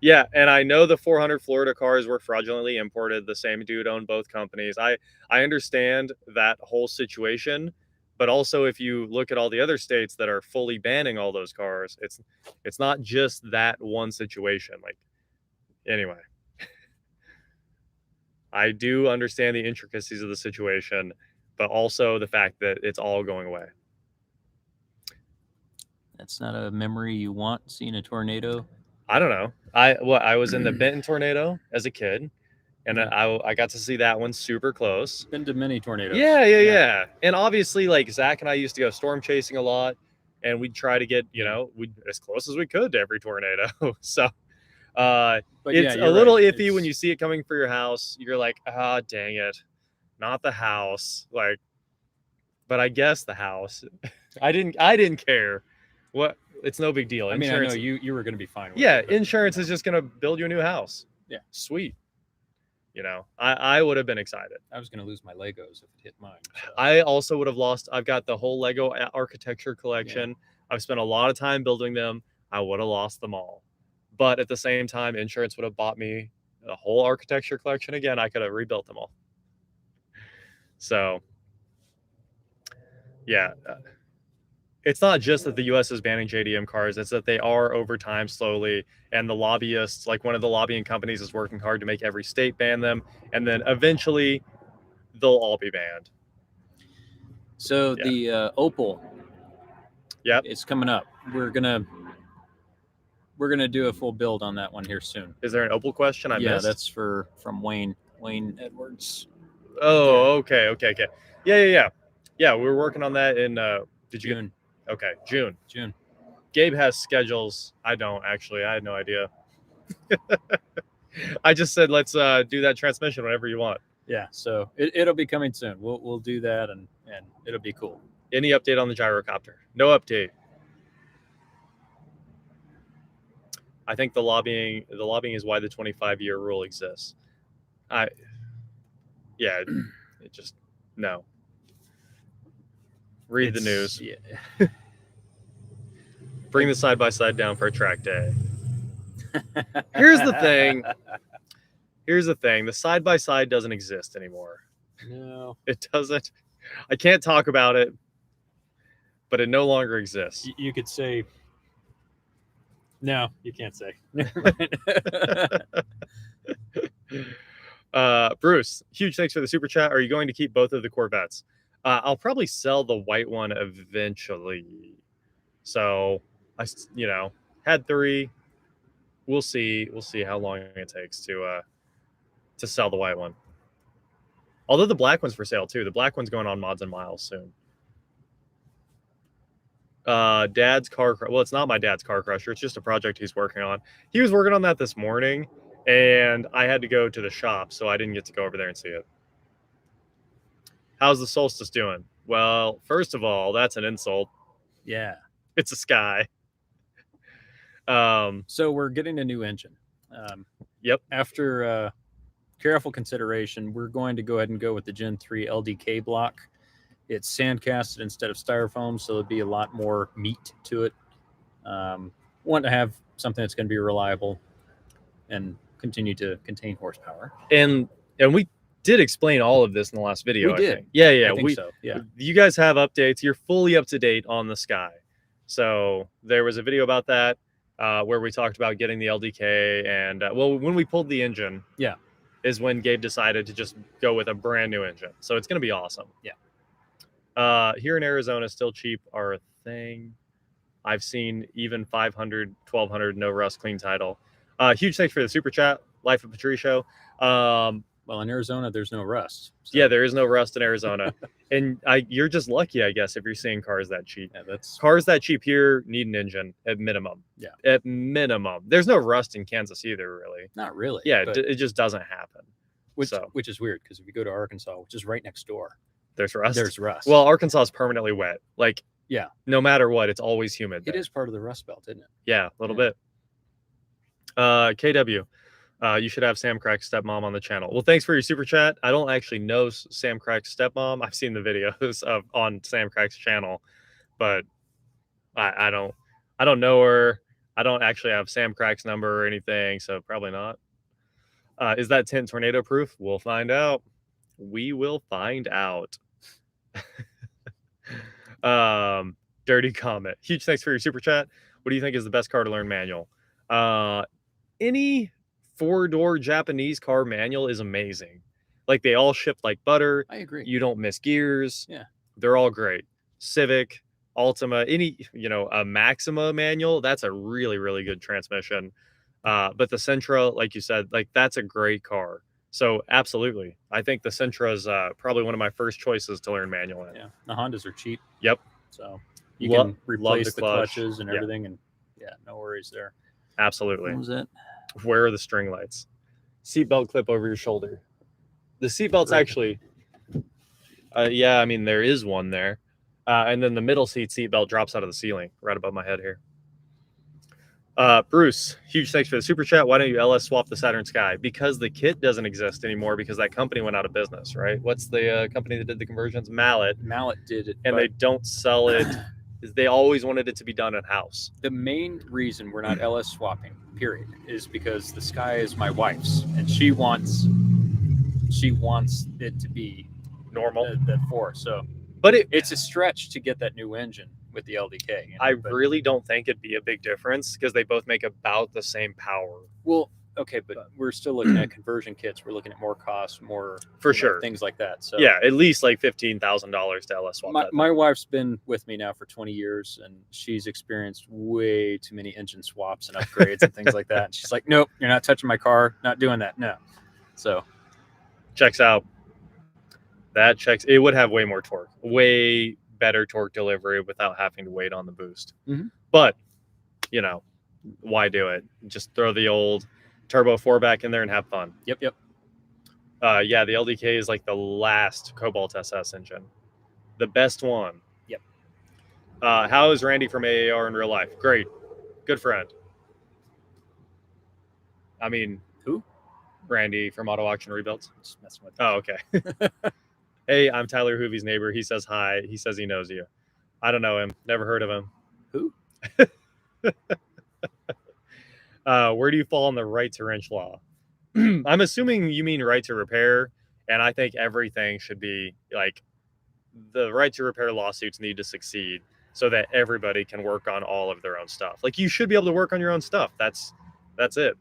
Yeah, and I know the 400 Florida cars were fraudulently imported. The same dude owned both companies. I understand that whole situation, but also if you look at all the other states that are fully banning all those cars, it's not just that one situation. Like, anyway, I do understand the intricacies of the situation, but also the fact that it's all going away. That's not a memory you want, seeing a tornado. I don't know. I was in the Benton tornado as a kid, and I got to see that one super close. Been to many tornadoes. Yeah. And obviously, like, Zach and I used to go storm chasing a lot, and we'd try to get, we as close as we could to every tornado. So But it's yeah, a little right. iffy when you see it coming for your house. You're like, ah, dang it, not the house. Like, but I guess the house. I didn't care. What? It's no big deal. I mean, I know you were going to be fine with Yeah, it, but, insurance is just going to build you a new house. Yeah. Sweet. I would have been excited. I was going to lose my Legos if it hit mine. So. I also would have lost. I've got the whole Lego architecture collection. Yeah. I've spent a lot of time building them. I would have lost them all. But at the same time, insurance would have bought me a whole architecture collection again. I could have rebuilt them all. So, yeah. It's not just that the U.S. is banning JDM cars. It's that they are over time slowly. And the lobbyists, like one of the lobbying companies, is working hard to make every state ban them. And then eventually they'll all be banned. So the Opal, it's coming up. We're gonna do a full build on that one here soon. Is there an Opal question? I missed? That's from Wayne Edwards. Oh, okay. Yeah. We're working on that in June. Okay, June. June. Gabe has schedules. I don't actually. I had no idea. I just said let's do that transmission whenever you want. Yeah, so it'll be coming soon. We'll do that and it'll be cool. Any update on the gyrocopter? No update. I think the lobbying is why the 25-year rule exists. It just no. Read the news. Yeah. Bring the side-by-side down for a track day. Here's the thing. The side-by-side doesn't exist anymore. No. It doesn't. I can't talk about it, but it no longer exists. You could say... No, you can't say. Bruce, huge thanks for the super chat. Are you going to keep both of the Corvettes? I'll probably sell the white one eventually. So I had 3. We'll see how long it takes to sell the white one. Although the black one's for sale too. The black one's going on Mods and Miles soon. Dad's car. Well, it's not my dad's car crusher. It's just a project he's working on. He was working on that this morning, and I had to go to the shop, so I didn't get to go over there and see it. How's the Solstice doing? Well, first of all, that's an insult. Yeah. It's a Sky. So we're getting a new engine. Yep. After careful consideration, we're going to go ahead and go with the Gen 3 LDK block. It's sandcasted instead of styrofoam, so there'll be a lot more meat to it. Want to have something that's going to be reliable and continue to contain horsepower. And we did explain all of this in the last video. We did. I think. Yeah. I think so. Yeah. You guys have updates. You're fully up to date on the Sky. So there was a video about that where we talked about getting the LDK, and when we pulled the engine, is when Gabe decided to just go with a brand new engine. So it's going to be awesome. Yeah. Here in Arizona, still cheap are a thing. I've seen even 500, 1200, no rust, clean title. Huge thanks for the super chat. Life of Patricio. Well, in Arizona, there's no rust. So. Yeah, there is no rust in Arizona. And you're just lucky, I guess, if you're seeing cars that cheap. Yeah, that's cars that cheap here need an engine at minimum. Yeah. At minimum. There's no rust in Kansas either, really. Not really. Yeah, it just doesn't happen. Which is weird, because if you go to Arkansas, which is right next door, there's rust. There's rust. Well, Arkansas is permanently wet. Like, yeah, no matter what, it's always humid there. It is part of the Rust Belt, isn't it? Yeah, a little bit. KW, you should have Sam Crack's stepmom on the channel. Well, thanks for your super chat. I don't actually know Sam Crack's stepmom. I've seen the videos on Sam Crack's channel, but I don't. I don't know her. I don't actually have Sam Crack's number or anything, so probably not. Is that tint tornado proof? We'll find out. We will find out. Dirty comment. Huge thanks for your super chat. What do you think is the best car to learn manual? Any 4-door Japanese car manual is amazing. Like, they all ship like butter. I agree. You don't miss gears. Yeah. They're all great. Civic, Altima, a Maxima manual, that's a really, really good transmission. But the Sentra, like you said, like, that's a great car. So absolutely. I think the Sentra is probably one of my first choices to learn manual in. Yeah. The Hondas are cheap. Yep. So you Love can replace the the clutch. clutches and Yeah. everything. And yeah, no worries there. Absolutely. What was that? Where are the string lights? Seatbelt clip over your shoulder. The seatbelt's Right. actually, yeah, I mean, there is one there. And then the middle seatbelt drops out of the ceiling right above my head here. Bruce, huge thanks for the super chat. Why don't you LS swap the Saturn Sky? Because the kit doesn't exist anymore because that company went out of business, right? What's the company that did the conversions? Mallet. Mallet did it. And they don't sell it. They always wanted it to be done in-house. The main reason we're not LS swapping, period, is because the Sky is my wife's, and she wants it to be Normal. the 4. So, But it's a stretch to get that new engine with the LDK. I really don't think it'd be a big difference because they both make about the same power. Well, okay, but we're still looking at conversion kits. We're looking at more costs, more For sure. things like that. So Yeah, at least like $15,000 to LS swap. my wife's been with me now for 20 years, and she's experienced way too many engine swaps and upgrades and things like that. And she's like, "Nope, you're not touching my car. Not doing that. No." So checks out. That checks. It would have way more torque, way better torque delivery without having to wait on the boost. Mhm. But, why do it? Just throw the old Turbo 4 back in there and have fun. Yep. Yeah, the LDK is like the last Cobalt SS engine. The best one. Yep. How is Randy from AAR in real life? Great. Good friend. I mean, who? Randy from Auto Auction Rebuilds. Just messing with Oh, okay. Hey, I'm Tyler Hoovie's neighbor. He says hi. He says he knows you. I don't know him. Never heard of him. Who? Where do you fall on the right to wrench law? I'm assuming you mean right to repair, and I think everything should be like the right to repair lawsuits need to succeed so that everybody can work on all of their own stuff. Like, you should be able to work on your own stuff. That's it.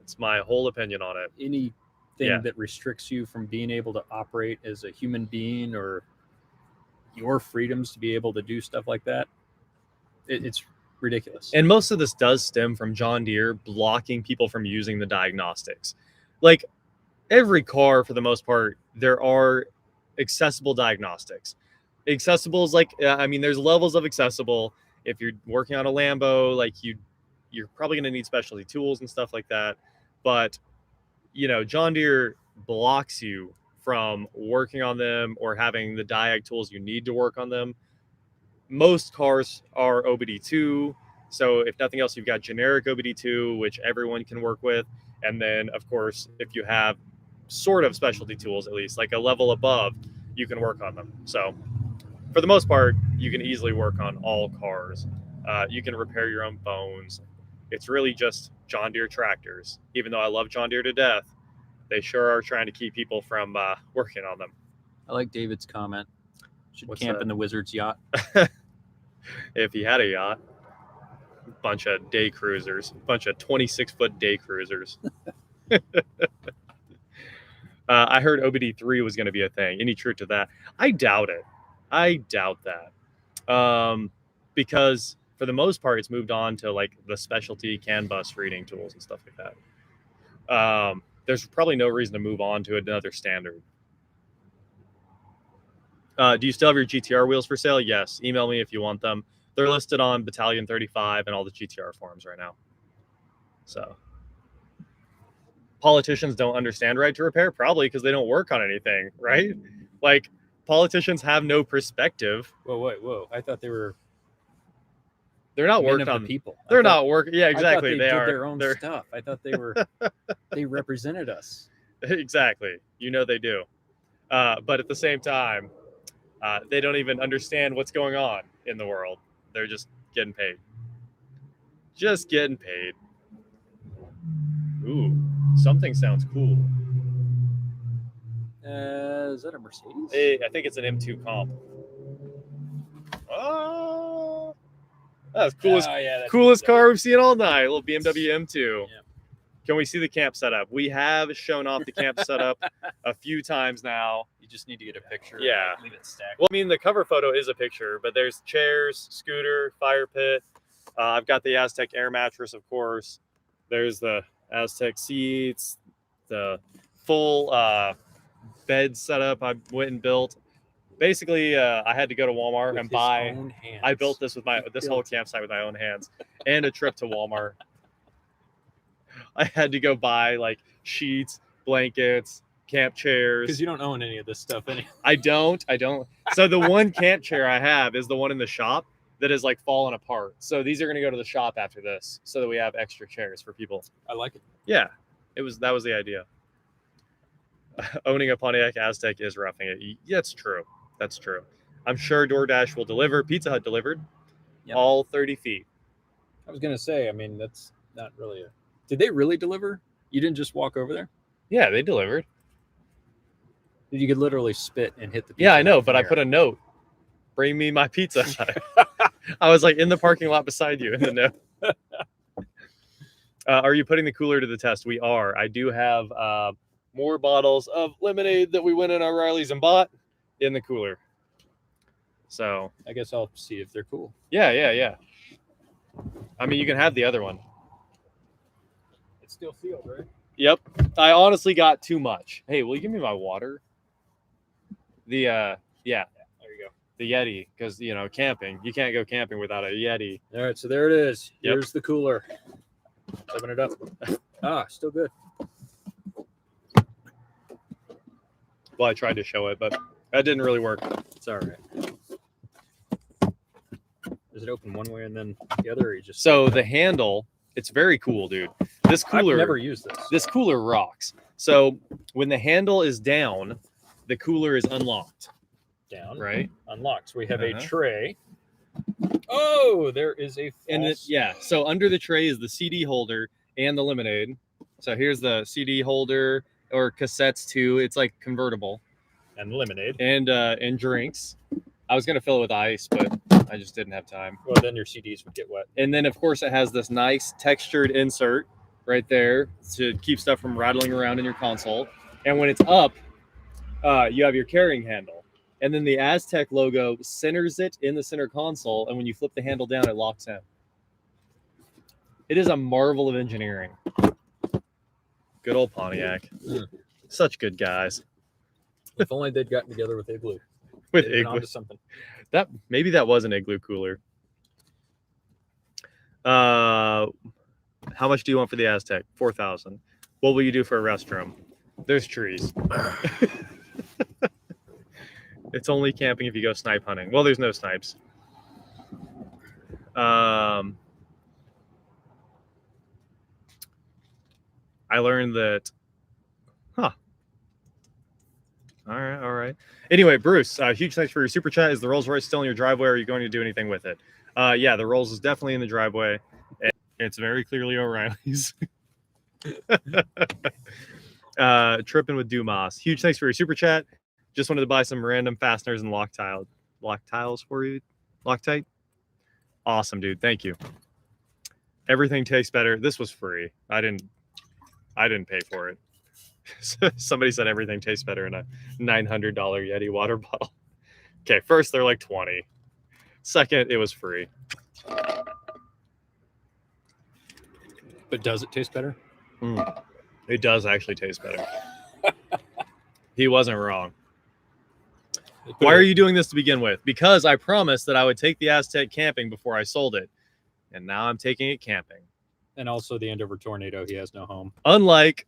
It's my whole opinion on it. Anything that restricts you from being able to operate as a human being or your freedoms to be able to do stuff like that, it's ridiculous. And most of this does stem from John Deere blocking people from using the diagnostics. Like, every car, for the most part, there are accessible diagnostics. Accessible is like, I mean, there's levels of accessible. If you're working on a Lambo, like, you're probably going to need specialty tools and stuff like that. But, John Deere blocks you from working on them or having the diag tools you need to work on them. Most cars are OBD2. So if nothing else, you've got generic OBD2, which everyone can work with. And then, of course, if you have sort of specialty tools, at least like a level above, you can work on them. So for the most part, you can easily work on all cars. You can repair your own bones. It's really just John Deere tractors. Even though I love John Deere to death, they sure are trying to keep people from working on them. I like David's comment. Should What's camp that? in the Wizard's yacht. If he had a yacht, bunch of day cruisers, bunch of 26-foot day cruisers. I heard OBD3 was going to be a thing. Any truth to that? I doubt it. I doubt that. Because for the most part, it's moved on to like the specialty CAN bus reading tools and stuff like that. There's probably no reason to move on to another standard. Do you still have your GTR wheels for sale? Yes. Email me if you want them. They're listed on Battalion 35 and all the GTR forums right now. So politicians don't understand right to repair, probably because they don't work on anything, right? Like, politicians have no perspective. Whoa. I thought they were They're not men working of on the people. They're not working. Yeah, exactly. They They did are their own they're stuff. I thought they were they represented us. exactly. They do. But at the same time, they don't even understand what's going on in the world. They're just getting paid. Just getting paid. Ooh, something sounds cool. Is that a Mercedes? I think it's an M2 comp. Oh, that's coolest, coolest car we've seen all night. A little BMW M2. Yeah. Can we see the camp setup? We have shown off the camp setup a few times now. You just need to get a picture. Yeah. Leave it stacked. Well, I mean, the cover photo is a picture, but there's chairs, scooter, fire pit. I've got the Aztec air mattress, of course. There's the Aztec seats, the full bed setup I went and built. Basically, I had to go to Walmart With and his buy. own hands. I built this with this whole campsite with my own hands, and a trip to Walmart. I had to go buy like sheets, blankets, camp chairs. Because you don't own any of this stuff anyway. I don't. So the one camp chair I have is the one in the shop that is like falling apart. So these are going to go to the shop after this, so that we have extra chairs for people. I like it. Yeah, that was the idea. Owning a Pontiac Aztec is roughing it. Yeah, that's true. That's true. I'm sure DoorDash will deliver. Pizza Hut delivered. Yep. All 30 feet. I was gonna say. I mean, that's not really a. Did they really deliver? You didn't just walk over there? Yeah, they delivered. You could literally spit and hit the. Yeah, I Pizza know, Hut but I from put a note. Bring me my Pizza Hut. I was like in the parking lot beside you in the note. Are you putting the cooler to the test? We are. I do have more bottles of lemonade that we went in O'Reilly's and bought in the cooler. So I guess I'll see if they're cool. yeah. I mean, you can have the other one. It's still sealed, right? Yep. I honestly got too much. Hey, will you give me my water? The yeah, There you go. the Yeti, because camping. You can't go camping without a Yeti. All right, so there it is. Yep. Here's the cooler. Open it up. Still good. Well, I tried to show it, but that didn't really work. It's all right. Does it open one way and then the other, or you just? So the handle, it's very cool, dude. This cooler, I've never used this. This cooler rocks. So when the handle is down, the cooler is unlocked. Down. Right. Unlocked. So we have a Uh-huh. tray. Oh, there is a false. And so under the tray is the CD holder and the lemonade. So here's the CD holder or cassettes too. It's like convertible. And lemonade. And drinks. I was gonna fill it with ice, but I just didn't have time. Well, then your CDs would get wet. And then of course it has this nice textured insert right there to keep stuff from rattling around in your console. And when it's up, you have your carrying handle. And then the Aztec logo centers it in the center console. And when you flip the handle down, it locks in. It is a marvel of engineering. Good old Pontiac. Such good guys. If only they'd gotten together with Igloo. With They'd been Igloo. onto something. Maybe that was an Igloo cooler. How much do you want for the Aztec? 4,000. What will you do for a restroom? There's trees. It's only camping if you go snipe hunting. Well, there's no snipes. I learned that. Huh. All right. Anyway, Bruce, huge thanks for your super chat. Is the Rolls Royce still in your driveway, or are you going to do anything with it? Yeah, the Rolls is definitely in the driveway. And it's very clearly O'Reilly's. Tripping with Dumas. Huge thanks for your super chat. Just wanted to buy some random fasteners and Loctiles for you. Loctite. Awesome, dude. Thank you. Everything tastes better. This was free. I didn't pay for it. Somebody said everything tastes better in a $900 Yeti water bottle. Okay, first they're like 20. Second, it was free. But does it taste better? It does actually taste better. He wasn't wrong. Why are you doing this to begin with? Because I promised that I would take the Aztec camping before I sold it. And now I'm taking it camping. And also the Andover tornado, he has no home. Unlike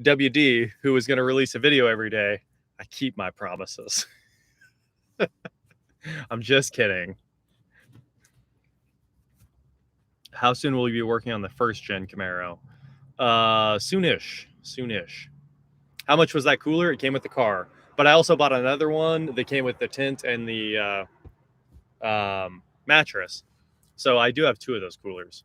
WD, who was going to release a video every day, I keep my promises. I'm just kidding. How soon will you be working on the first gen Camaro? Soonish. How much was that cooler? It came with the car. But I also bought another one that came with the tent and the mattress. So I do have 2 of those coolers.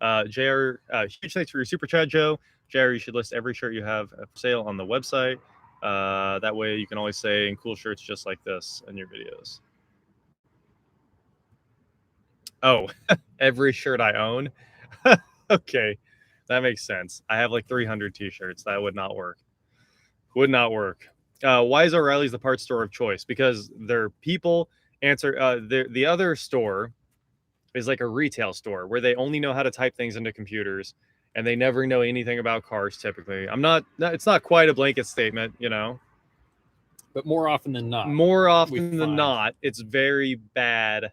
JR, huge thanks for your super chat, Joe. JR, you should list every shirt you have for sale on the website. That way you can always say cool shirts just like this in your videos. Oh, every shirt I own? Okay, that makes sense. I have like 300 t-shirts. That would not work. Would not work. Why is O'Reilly's the parts store of choice? Because their people answer. The other store is like a retail store where they only know how to type things into computers, and they never know anything about cars. Typically, it's not quite a blanket statement, you know. But more often than not, more often than not, it's very bad.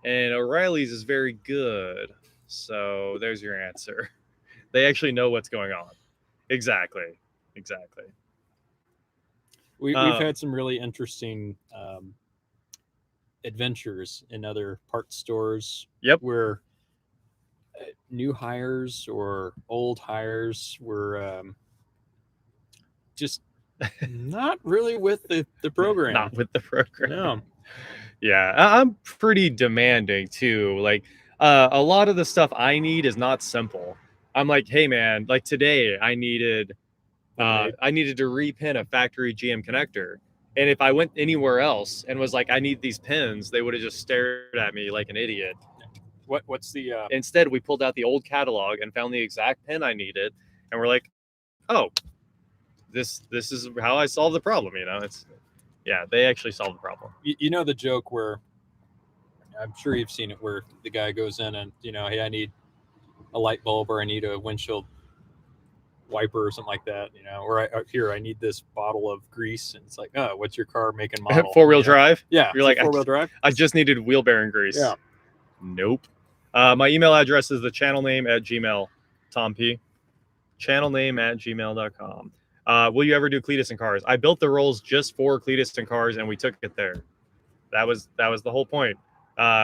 And O'Reilly's is very good. So there's your answer. They actually know what's going on. Exactly. we've had some really interesting adventures in other parts stores. Yep. Where new hires or old hires were just not really with the program. Not with the program. No. Yeah, I'm pretty demanding too. Like a lot of the stuff I need is not simple. I'm like, hey man, like today I needed to repin a factory GM connector. And if I went anywhere else and was like, I need these pins, they would have just stared at me like an idiot. What's the Instead, we pulled out the old catalog and found the exact pin I needed, and we're like, oh, this is how I solve the problem, you know. They actually solved the problem. You know the joke where, I'm sure you've seen it, where the guy goes in and, you know, hey, I need a light bulb, or I need a windshield wiper or something like that, you know, or I need this bottle of grease, and it's like, oh, what's your car make and model? 4-wheel drive? Yeah. You're like, 4-wheel drive? I just needed wheel bearing grease. Yeah. Nope. My email address is the channel name at Gmail, Tom P. Channel name at gmail.com. Will you ever do Cletus and cars? I built the rolls just for Cletus and cars, and we took it there. That was the whole point.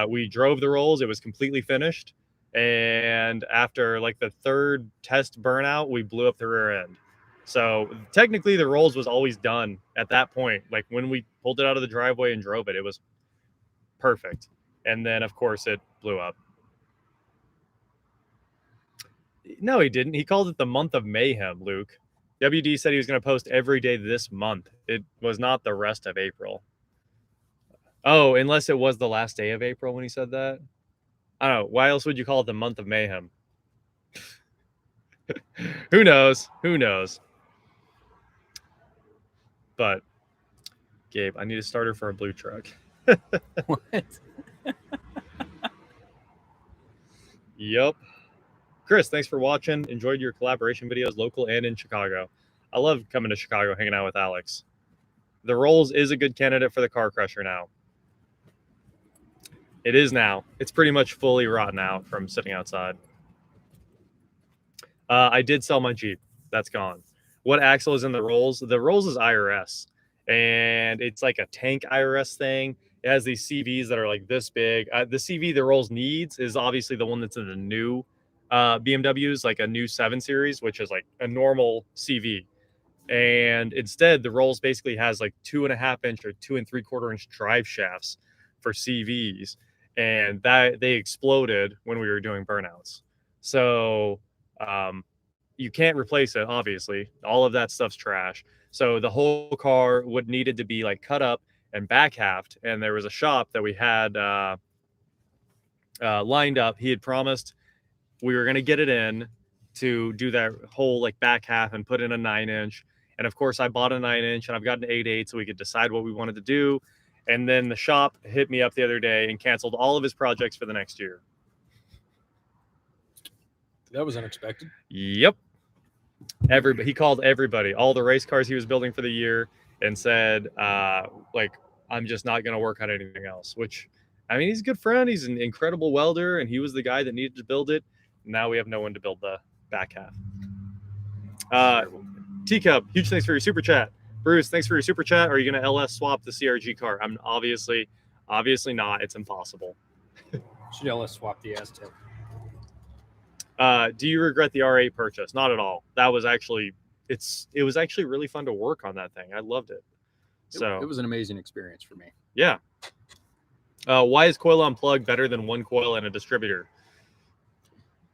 We drove the rolls. It was completely finished. And after like the 3rd test burnout, we blew up the rear end. So technically the rolls was always done at that point. Like when we pulled it out of the driveway and drove it, it was perfect. And then of course it blew up. No, he didn't. He called it the month of mayhem, Luke. WD said he was going to post every day this month. It was not the rest of April. Oh, unless it was the last day of April when he said that. I don't know. Why else would you call it the month of mayhem? Who knows? But, Gabe, I need a starter for a blue truck. What? Yep. Chris, thanks for watching. Enjoyed your collaboration videos, local and in Chicago. I love coming to Chicago, hanging out with Alex. The Rolls is a good candidate for the Car Crusher now. It is now. It's pretty much fully rotten out from sitting outside. I did sell my Jeep. That's gone. What axle is in the Rolls? The Rolls is IRS. And it's like a tank IRS thing. It has these CVs that are like this big. The CV the Rolls needs is obviously the one that's in the new BMWs, like a new 7 Series, which is like a normal CV. And instead, the Rolls basically has like 2.5-inch or 2 3/4-inch drive shafts for CVs. And that they exploded when we were doing burnouts. So you can't replace it, obviously. All of that stuff's trash. So the whole car would needed to be like cut up and back halved. And there was a shop that we had lined up. He had promised we were going to get it in to do that whole like back half and put in a 9-inch. And of course I bought a 9-inch and I've got an 8/8 so we could decide what we wanted to do. And then the shop hit me up the other day and canceled all of his projects for the next year. That was unexpected. Yep. He called everybody, all the race cars he was building for the year, and said, like, I'm just not going to work on anything else, which, I mean, he's a good friend. He's an incredible welder, and he was the guy that needed to build it. Now we have no one to build the back half. Teacup, huge thanks for your super chat. Bruce, thanks for your super chat. Are you going to LS swap the CRG car? I'm obviously not. It's impossible. Should LS swap the Aztec? Do you regret the R8 purchase? Not at all. That was actually it was actually really fun to work on that thing. I loved it. So it was an amazing experience for me. Yeah. Why is coil on plug better than one coil and a distributor?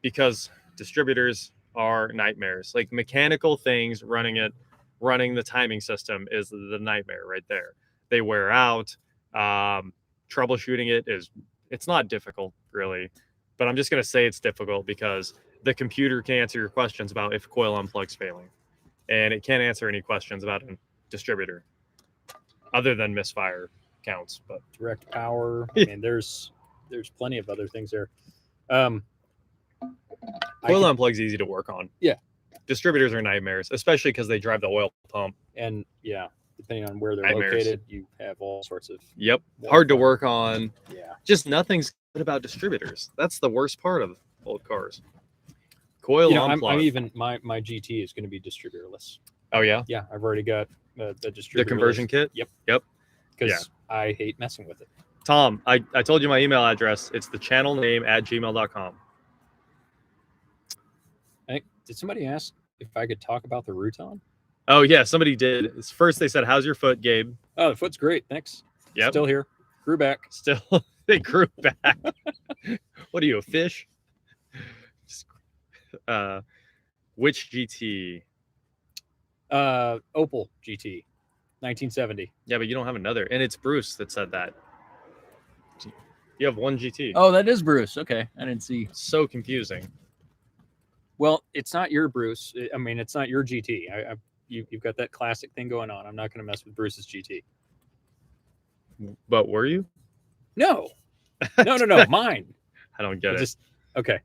Because distributors are nightmares. Like mechanical things running the timing system is the nightmare right there. They wear out. Troubleshooting it's not difficult really, but I'm just going to say it's difficult because the computer can answer your questions about if coil unplug's failing, and it can't answer any questions about a distributor other than misfire counts. But Direct power. I mean, there's plenty of other things there. Coil unplug's easy to work on. Yeah. Distributors are nightmares, especially because they drive the oil pump. And yeah, depending on where they're Nightmares. located, you have all sorts of. Yep. Hard to work on. Yeah. Just nothing's good about distributors. That's the worst part of old cars. Coil unplug. I'm even my GT is going to be distributorless. Oh yeah. Yeah, I've already got the distributor. The conversion kit. Yep. Yep. Because I hate messing with it. Tom, I told you my email address. It's the channel name @gmail.com. Did somebody ask if I could talk about the Rutan? Oh yeah, somebody did. First they said, "How's your foot, Gabe?" Oh, the foot's great. Thanks. Yep. Still here. Grew back. Still, they grew back. What are you, a fish? Which GT? Opel GT, 1970. Yeah, but you don't have another. And it's Bruce that said that. You have one GT. Oh, that is Bruce. Okay, I didn't see. So confusing. Well, it's not your Bruce. I mean, it's not your GT. You've got that classic thing going on. I'm not going to mess with Bruce's GT. But were you? No, no, mine. I don't get it. Okay.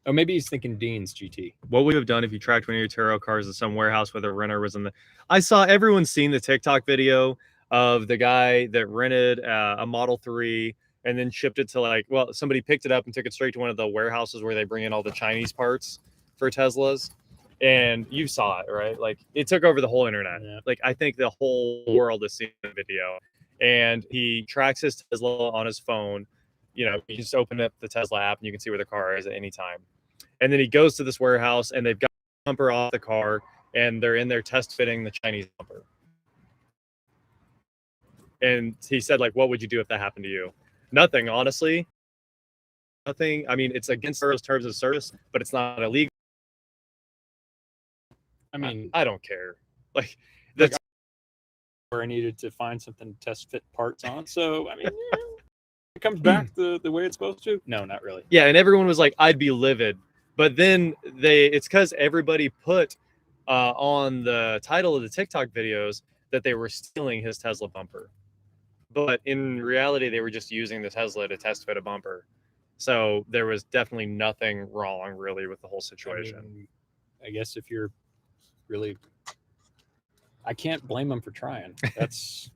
Oh, maybe he's thinking Dean's GT. What would you have done if you tracked one of your Turo cars to some warehouse where the renter was in the... I saw everyone's seen the TikTok video of the guy that rented a Model 3 and then shipped it to somebody picked it up and took it straight to one of the warehouses where they bring in all the Chinese parts for Teslas. And you saw it, right? Like it took over the whole internet. Yeah. Like I think the whole world has seen the video. And he tracks his Tesla on his phone. You know, you just open up the Tesla app and you can see where the car is at any time. And then he goes to this warehouse and they've got the bumper off the car and they're in there test fitting the Chinese bumper. And he said, what would you do if that happened to you? Nothing, honestly. Nothing. I mean, it's against those terms of service, but it's not illegal. I mean, I don't care. That's where I needed to find something to test fit parts on. So, I mean, it comes back the way it's supposed to. No, not really. Yeah, and everyone was like, I'd be livid. But then it's because everybody put on the title of the TikTok videos that they were stealing his Tesla bumper. But in reality, they were just using the Tesla to test fit a bumper. So there was definitely nothing wrong, really, with the whole situation. I guess if you're really... I can't blame them for trying. That's...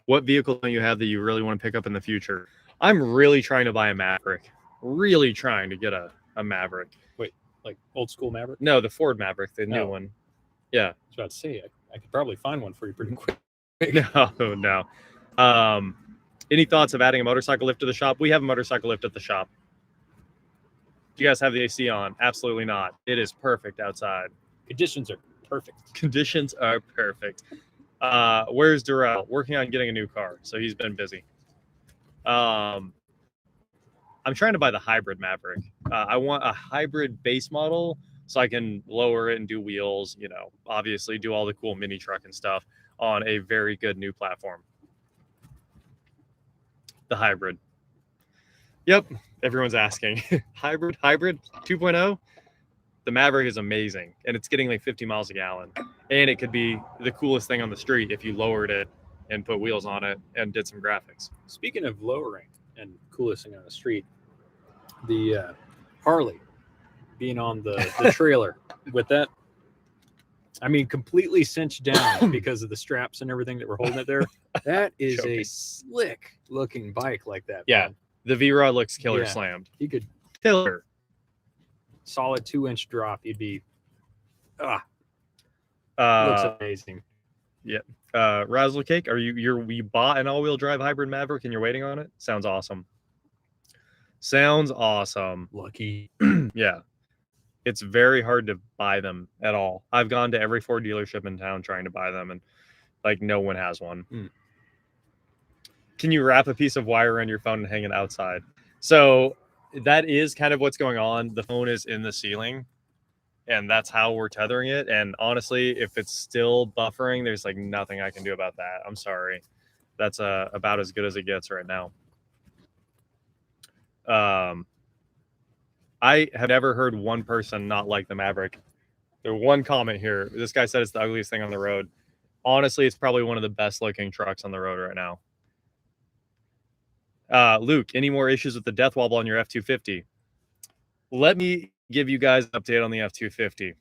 What vehicle do you have that you really want to pick up in the future? I'm really trying to buy a Maverick. Really trying to get a Maverick. Wait, like old school Maverick? No, the Ford Maverick, the new one. Yeah. I was about to say, I could probably find one for you pretty quick. No. Any thoughts of adding a motorcycle lift to the shop? We have a motorcycle lift at the shop. Do you guys have the AC on? Absolutely not. It is perfect outside. Conditions are perfect. Conditions are perfect. Where's Durrell? Working on getting a new car, so he's been busy. I'm trying to buy the hybrid Maverick. I want a hybrid base model so I can lower it and do wheels, obviously do all the cool mini truck and stuff on a very good new platform. The hybrid. Yep, everyone's asking. Hybrid 2.0? The Maverick is amazing, and it's getting 50 miles a gallon. And it could be the coolest thing on the street if you lowered it and put wheels on it and did some graphics. Speaking of lowering and coolest thing on the street, the Harley being on the trailer with that, I mean, completely cinched down because of the straps and everything that were holding it there. That is a slick looking bike like that. Yeah, man. the V-Rod looks killer Yeah. slammed. He could Killer. solid 2-inch drop. He'd be looks amazing. Razzle Cake, you bought an all-wheel drive hybrid Maverick and you're waiting on it? Sounds awesome. Lucky. Yeah. It's very hard to buy them at all. I've gone to every Ford dealership in town trying to buy them, and no one has one. Can you wrap a piece of wire around your phone and hang it outside? So that is kind of what's going on. The phone is in the ceiling, and that's how we're tethering it. And honestly, if it's still buffering, there's like nothing I can do about that. I'm sorry. That's about as good as it gets right now. I have never heard one person not like the Maverick. There's one comment here. This guy said it's the ugliest thing on the road. Honestly, it's probably one of the best looking trucks on the road right now. Luke, any more issues with the death wobble on your F-250? Let me give you guys an update on the F-250.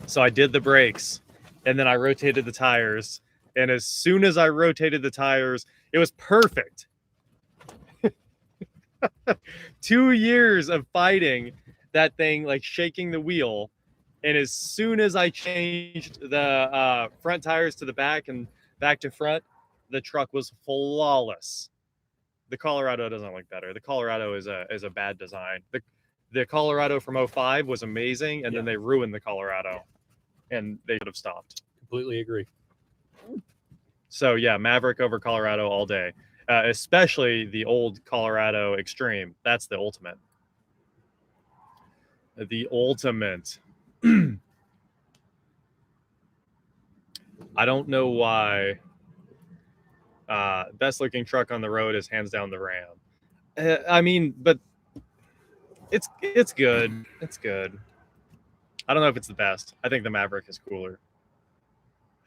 So I did the brakes, and then I rotated the tires. And as soon as I rotated the tires, it was perfect. 2 years of fighting that thing, like shaking the wheel. And as soon as I changed the front tires to the back and back to front, the truck was flawless. The Colorado doesn't look better. The Colorado is a bad design. The Colorado from 05 was amazing, and then they ruined the Colorado, and they could have stopped. Completely agree. So yeah, Maverick over Colorado all day, especially the old Colorado Extreme. That's the ultimate. The ultimate. I don't know why. Best looking truck on the road is hands down the Ram. I mean, but it's good. It's good. I don't know if it's the best. I think the Maverick is cooler.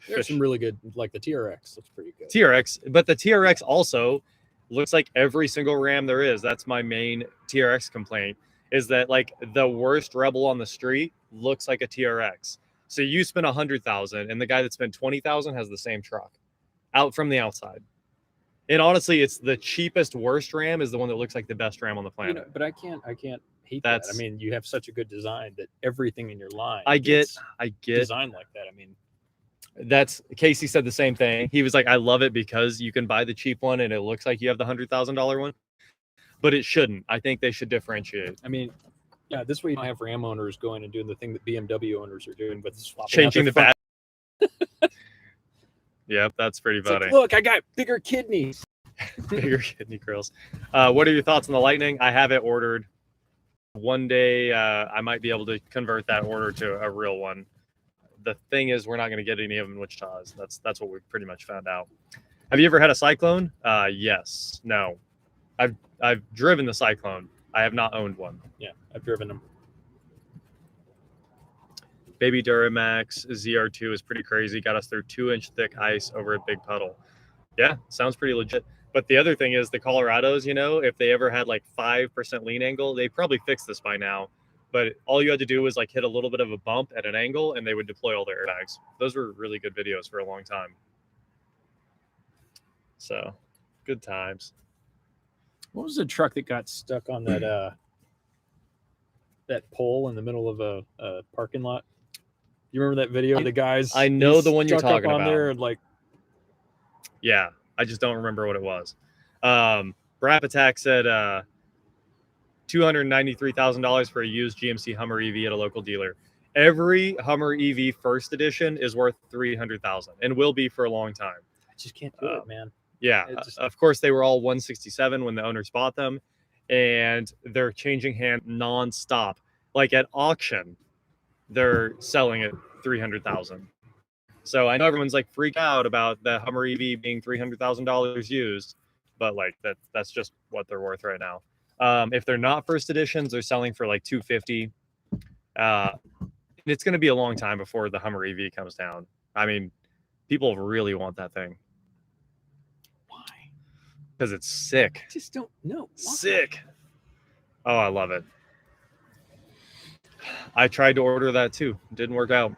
There's some really good, like the TRX looks pretty good. TRX, but the TRX also looks like every single Ram there is. That's my main TRX complaint, is that like the worst Rebel on the street looks like a TRX. So you spend $100,000 and the guy that spent $20,000 has the same truck out from the outside. And honestly, it's the cheapest worst Ram is the one that looks like the best Ram on the planet. You know, but I can't hate that. I mean, you have such a good design that everything in your line I get designed like that. I mean, that's Casey said the same thing. He was like, I love it because you can buy the cheap one and it looks like you have the $100,000 one, but it shouldn't. I think they should differentiate. I mean, yeah, this way you don't have Ram owners going and doing the thing that BMW owners are doing with swapping changing the front. Yep, that's pretty It's funny. like, look, I got bigger kidneys. Bigger kidney curls. What are your thoughts on the Lightning? I have it ordered. One day I might be able to convert that order to a real one. The thing is, we're not going to get any of them in Wichita's. That's what we've pretty much found out. Have you ever had a Cyclone? Yes. No. I've driven the Cyclone. I have not owned one. Yeah, I've driven them. Baby Duramax ZR2 is pretty crazy. Got us through 2-inch thick ice over a big puddle. Yeah, sounds pretty legit. But the other thing is the Colorados, you know, if they ever had like 5% lean angle, they probably fixed this by now. But all you had to do was like hit a little bit of a bump at an angle and they would deploy all their airbags. Those were really good videos for a long time. So good times. What was the truck that got stuck on that that pole in the middle of a parking lot? You remember that video of the guys? I know the one you're stuck up talking on about. there and like, yeah, I just don't remember what it was. Brap Attack said $293,000 for a used GMC Hummer EV at a local dealer. Every Hummer EV first edition is worth $300,000 and will be for a long time. I just can't do it, man. Yeah, of course they were all 167 when the owners bought them, and they're changing hand nonstop. Like at auction, they're selling at $300,000. So I know everyone's like freaked out about the Hummer EV being $300,000 used, but like that's just what they're worth right now. If they're not first editions, they're selling for like $250,000. It's going to be a long time before the Hummer EV comes down. I mean, people really want that thing. Why? Because it's sick. I just don't know. Why? Sick. Oh, I love it. I tried to order that too. Didn't work out.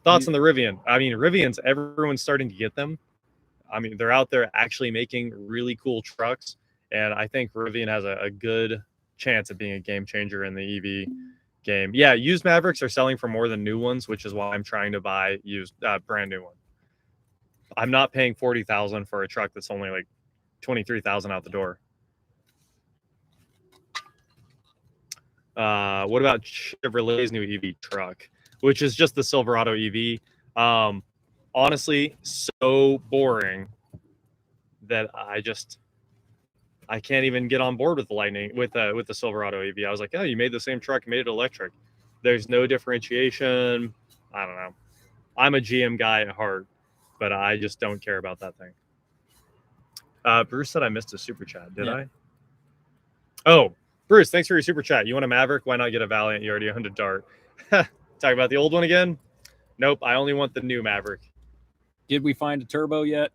Thoughts on the Rivian? I mean, Rivians, everyone's starting to get them. I mean, they're out there actually making really cool trucks. And I think Rivian has a good chance of being a game changer in the EV game. Yeah, used Mavericks are selling for more than new ones, which is why I'm trying to buy used brand new one. I'm not paying $40,000 for a truck that's only like $23,000 out the door. What about Chevrolet's new EV truck, which is just the Silverado EV? Honestly, so boring that I can't even get on board with the Lightning with the Silverado EV. I was like, oh, you made the same truck, made it electric. There's no differentiation. I don't know. I'm a GM guy at heart, but I just don't care about that thing. Bruce said I missed a super chat. Did I? Oh, Bruce, thanks for your super chat. You want a Maverick? Why not get a Valiant? You already owned a Dart. Talk about the old one again? Nope. I only want the new Maverick. Did we find a turbo yet?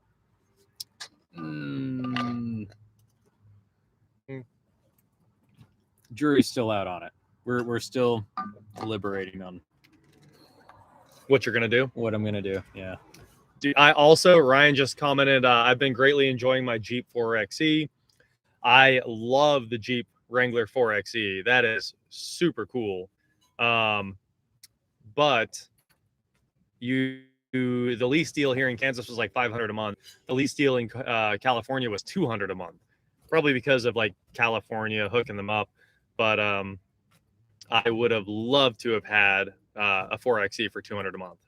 Jury's still out on it. We're still deliberating on what you're gonna do. What I'm gonna do. Yeah. Dude, Ryan just commented, I've been greatly enjoying my Jeep 4xe. I love the Jeep Wrangler 4xe. That is super cool. But the lease deal here in Kansas was like $500 a month. The lease deal in California was $200 a month, probably because of like California hooking them up. But I would have loved to have had a 4xe for $200 a month.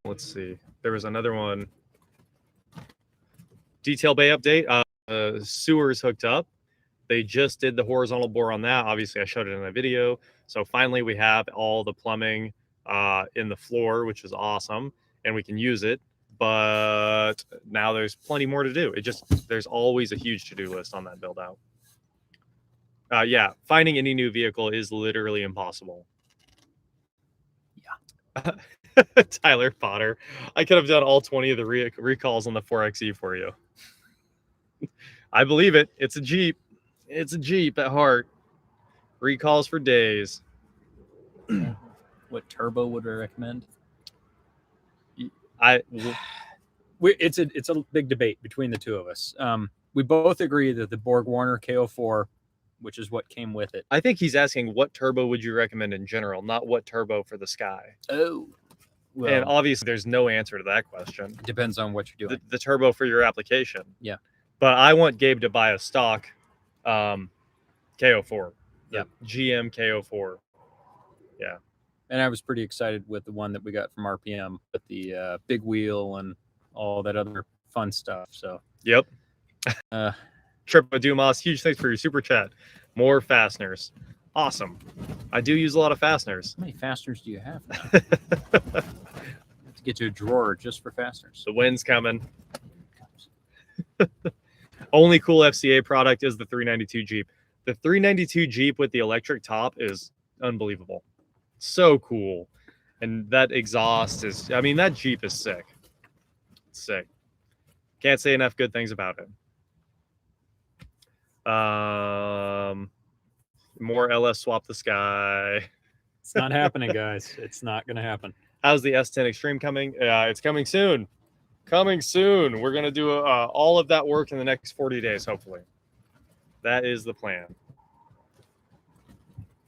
Let's see. There was another one. Detail bay update. Sewers hooked up. They just did the horizontal bore on that. Obviously, I showed it in a video. So finally, we have all the plumbing in the floor, which is awesome, and we can use it. But now there's plenty more to do. There's always a huge to-do list on that build out. Yeah, finding any new vehicle is literally impossible. Yeah. Tyler Potter. I could have done all 20 of the recalls on the 4xe for you. I believe it. It's a Jeep. It's a Jeep at heart. Recalls for days. What turbo would I recommend? It's a big debate between the two of us. We both agree that the Borg Warner KO4, which is what came with it. I think he's asking what turbo would you recommend in general, not what turbo for the Sky. Oh. Well, and obviously, there's no answer to that question. It depends on what you're doing. The turbo for your application. Yeah. But I want Gabe to buy a stock KO4. Yeah. GM KO4. Yeah. And I was pretty excited with the one that we got from RPM, with the big wheel and all that other fun stuff. So. Yep. Tripo Dumas, huge thanks for your super chat. More fasteners. Awesome. I do use a lot of fasteners. How many fasteners do you have now? To get you a drawer just for fasteners. The wind's coming. Only cool FCA product is the 392 Jeep. The 392 Jeep with the electric top is unbelievable. So cool. And that exhaust is, I mean, that Jeep is sick. It's sick. Can't say enough good things about it. More LS swap the Sky. It's not happening, guys. It's not going to happen. How's the S10 Extreme coming? It's coming soon. Coming soon. We're going to do all of that work in the next 40 days, hopefully. That is the plan.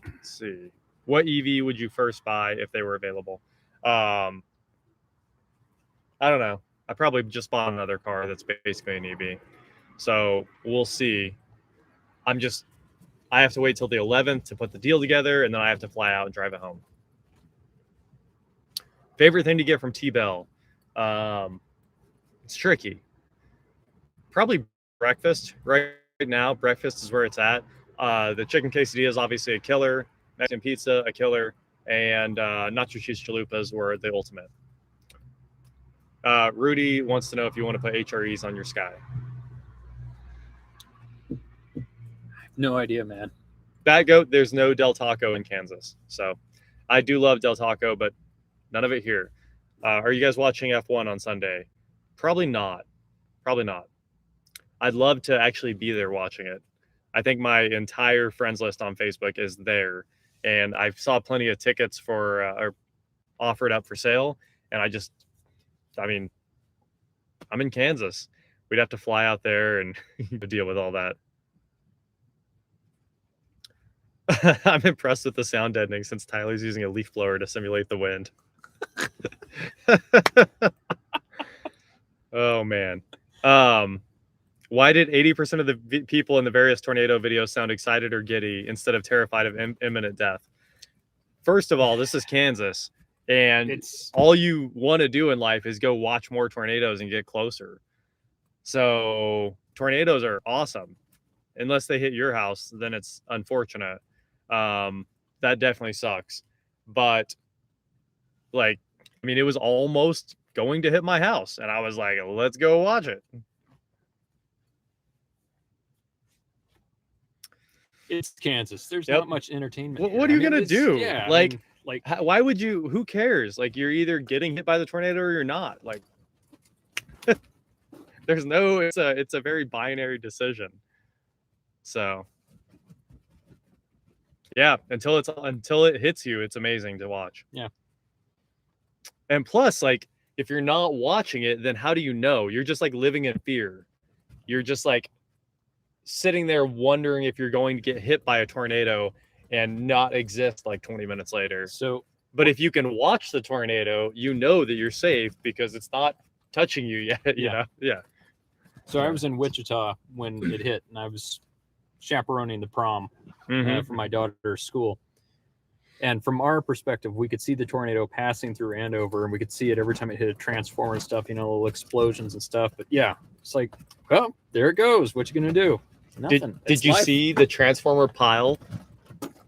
Let's see. What EV would you first buy if they were available? I don't know. I probably just bought another car that's basically an EV. So we'll see. I have to wait till the 11th to put the deal together, and then I have to fly out and drive it home. Favorite thing to get from T-Bell? It's tricky. Probably breakfast. Right now, breakfast is where it's at. The chicken quesadilla is obviously a killer. Mexican pizza, a killer. And nacho cheese chalupas were the ultimate. Rudy wants to know if you want to put HREs on your Sky. No idea, man. Bad Goat, there's no Del Taco in Kansas. So I do love Del Taco, but none of it here. Are you guys watching F1 on Sunday? Probably not. Probably not. I'd love to actually be there watching it. I think my entire friends list on Facebook is there. And I saw plenty of tickets for or offered up for sale. And I mean, I'm in Kansas. We'd have to fly out there and deal with all that. I'm impressed with the sound deadening since Tyler's using a leaf blower to simulate the wind. Oh, man. Why did 80% of the people in the various tornado videos sound excited or giddy instead of terrified of imminent death? First of all, this is Kansas. And It's all you want to do in life is go watch more tornadoes and get closer. So tornadoes are awesome. Unless they hit your house, then it's unfortunate. That definitely sucks. But like, I mean, it was almost going to hit my house, and I was like, let's go watch it. It's Kansas. There's Yep. not much entertainment. What here. are you gonna it's- do? Yeah, Like, like why would you? Who cares? Like, you're either getting hit by the tornado or you're not. Like, there's no. It's a very binary decision. So, yeah, until it hits you, it's amazing to watch. Yeah. And plus, like, if you're not watching it, then how do you know? You're just like living in fear. You're just like sitting there wondering if you're going to get hit by a tornado and not exist like 20 minutes later. so. But if you can watch the tornado, you know that you're safe because it's not touching you yet. You Yeah. know? Yeah. So I was in Wichita when it hit, and I was chaperoning the prom Mhm. for my daughter's school. And from our perspective, we could see the tornado passing through Andover, and we could see it every time it hit a transformer and stuff, little explosions and stuff. But yeah, it's like, well, there it goes. What you gonna do? Nothing. Did It's you life. see the transformer pile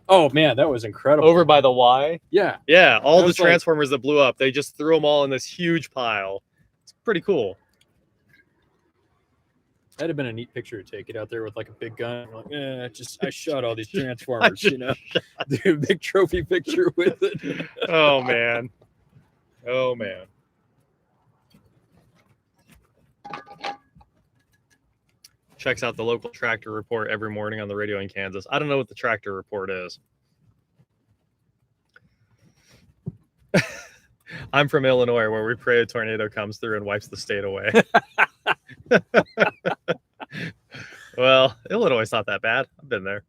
Oh man, that was incredible. over by the Y? Yeah, Yeah, all That the was like- transformers that blew up, they just threw them all in this huge pile. It's pretty cool. that'd have been a neat picture to take it out there with like a big gun. Like, I shot all these transformers, just do a big trophy picture with it. Oh man. Oh man. Checks out the local tractor report every morning on the radio in Kansas. I don't know what the tractor report is. I'm from Illinois, where we pray a tornado comes through and wipes the state away. Well, Illinois is not that bad. I've been there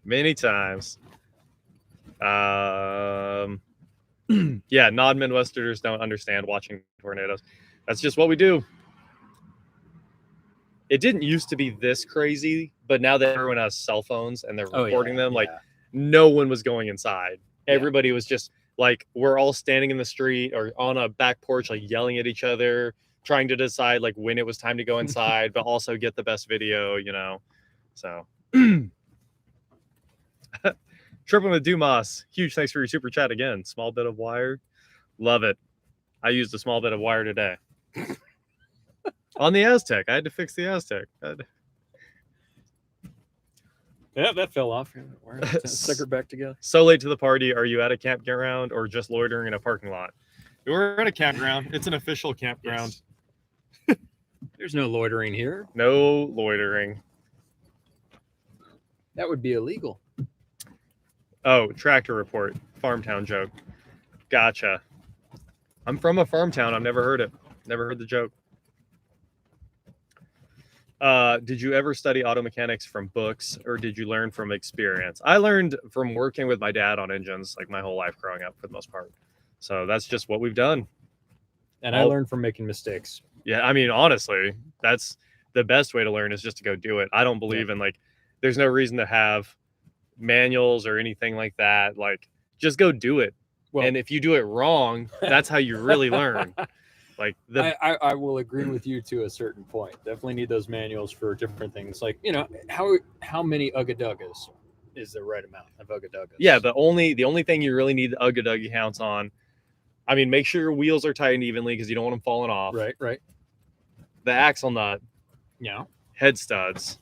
many times. Yeah, non-Midwesterners don't understand watching tornadoes. That's just what we do. It didn't used to be this crazy, but now that everyone has cell phones and they're recording them, like no one was going inside. Yeah. Everybody was just like, we're all standing in the street or on a back porch, like yelling at each other, trying to decide like when it was time to go inside, but also get the best video, So Tripping with Dumas, huge thanks for your super chat again. Small bit of wire. Love it. I used a small bit of wire today. On the Aztec. I had to fix the Aztec. Yeah, that fell off. Stick her back together. So late to the party. Are you at a campground or just loitering in a parking lot? We're at a campground. It's an official campground. Yes. There's no loitering here. No loitering. That would be illegal. Oh, tractor report. Farmtown joke. Gotcha. I'm from a farm town. I've never heard it. Never heard the joke. Did you ever study auto mechanics from books or did you learn from experience? I learned from working with my dad on engines like my whole life growing up for the most part. So that's just what we've done. And I learned from making mistakes. Yeah, I mean, honestly, that's the best way to learn is just to go do it. I don't believe in like, there's no reason to have manuals or anything like that. Like, just go do it. Well, and if you do it wrong, that's how you really learn. Like I will agree with you to a certain point. Definitely need those manuals for different things. Like, how many Ugga-Duggas is the right amount of Ugga-Duggas? Yeah, the only thing you really need the Ugga-Duggy counts on. I mean, make sure your wheels are tightened evenly because you don't want them falling off. Right. The axle nut. Yeah. Head studs.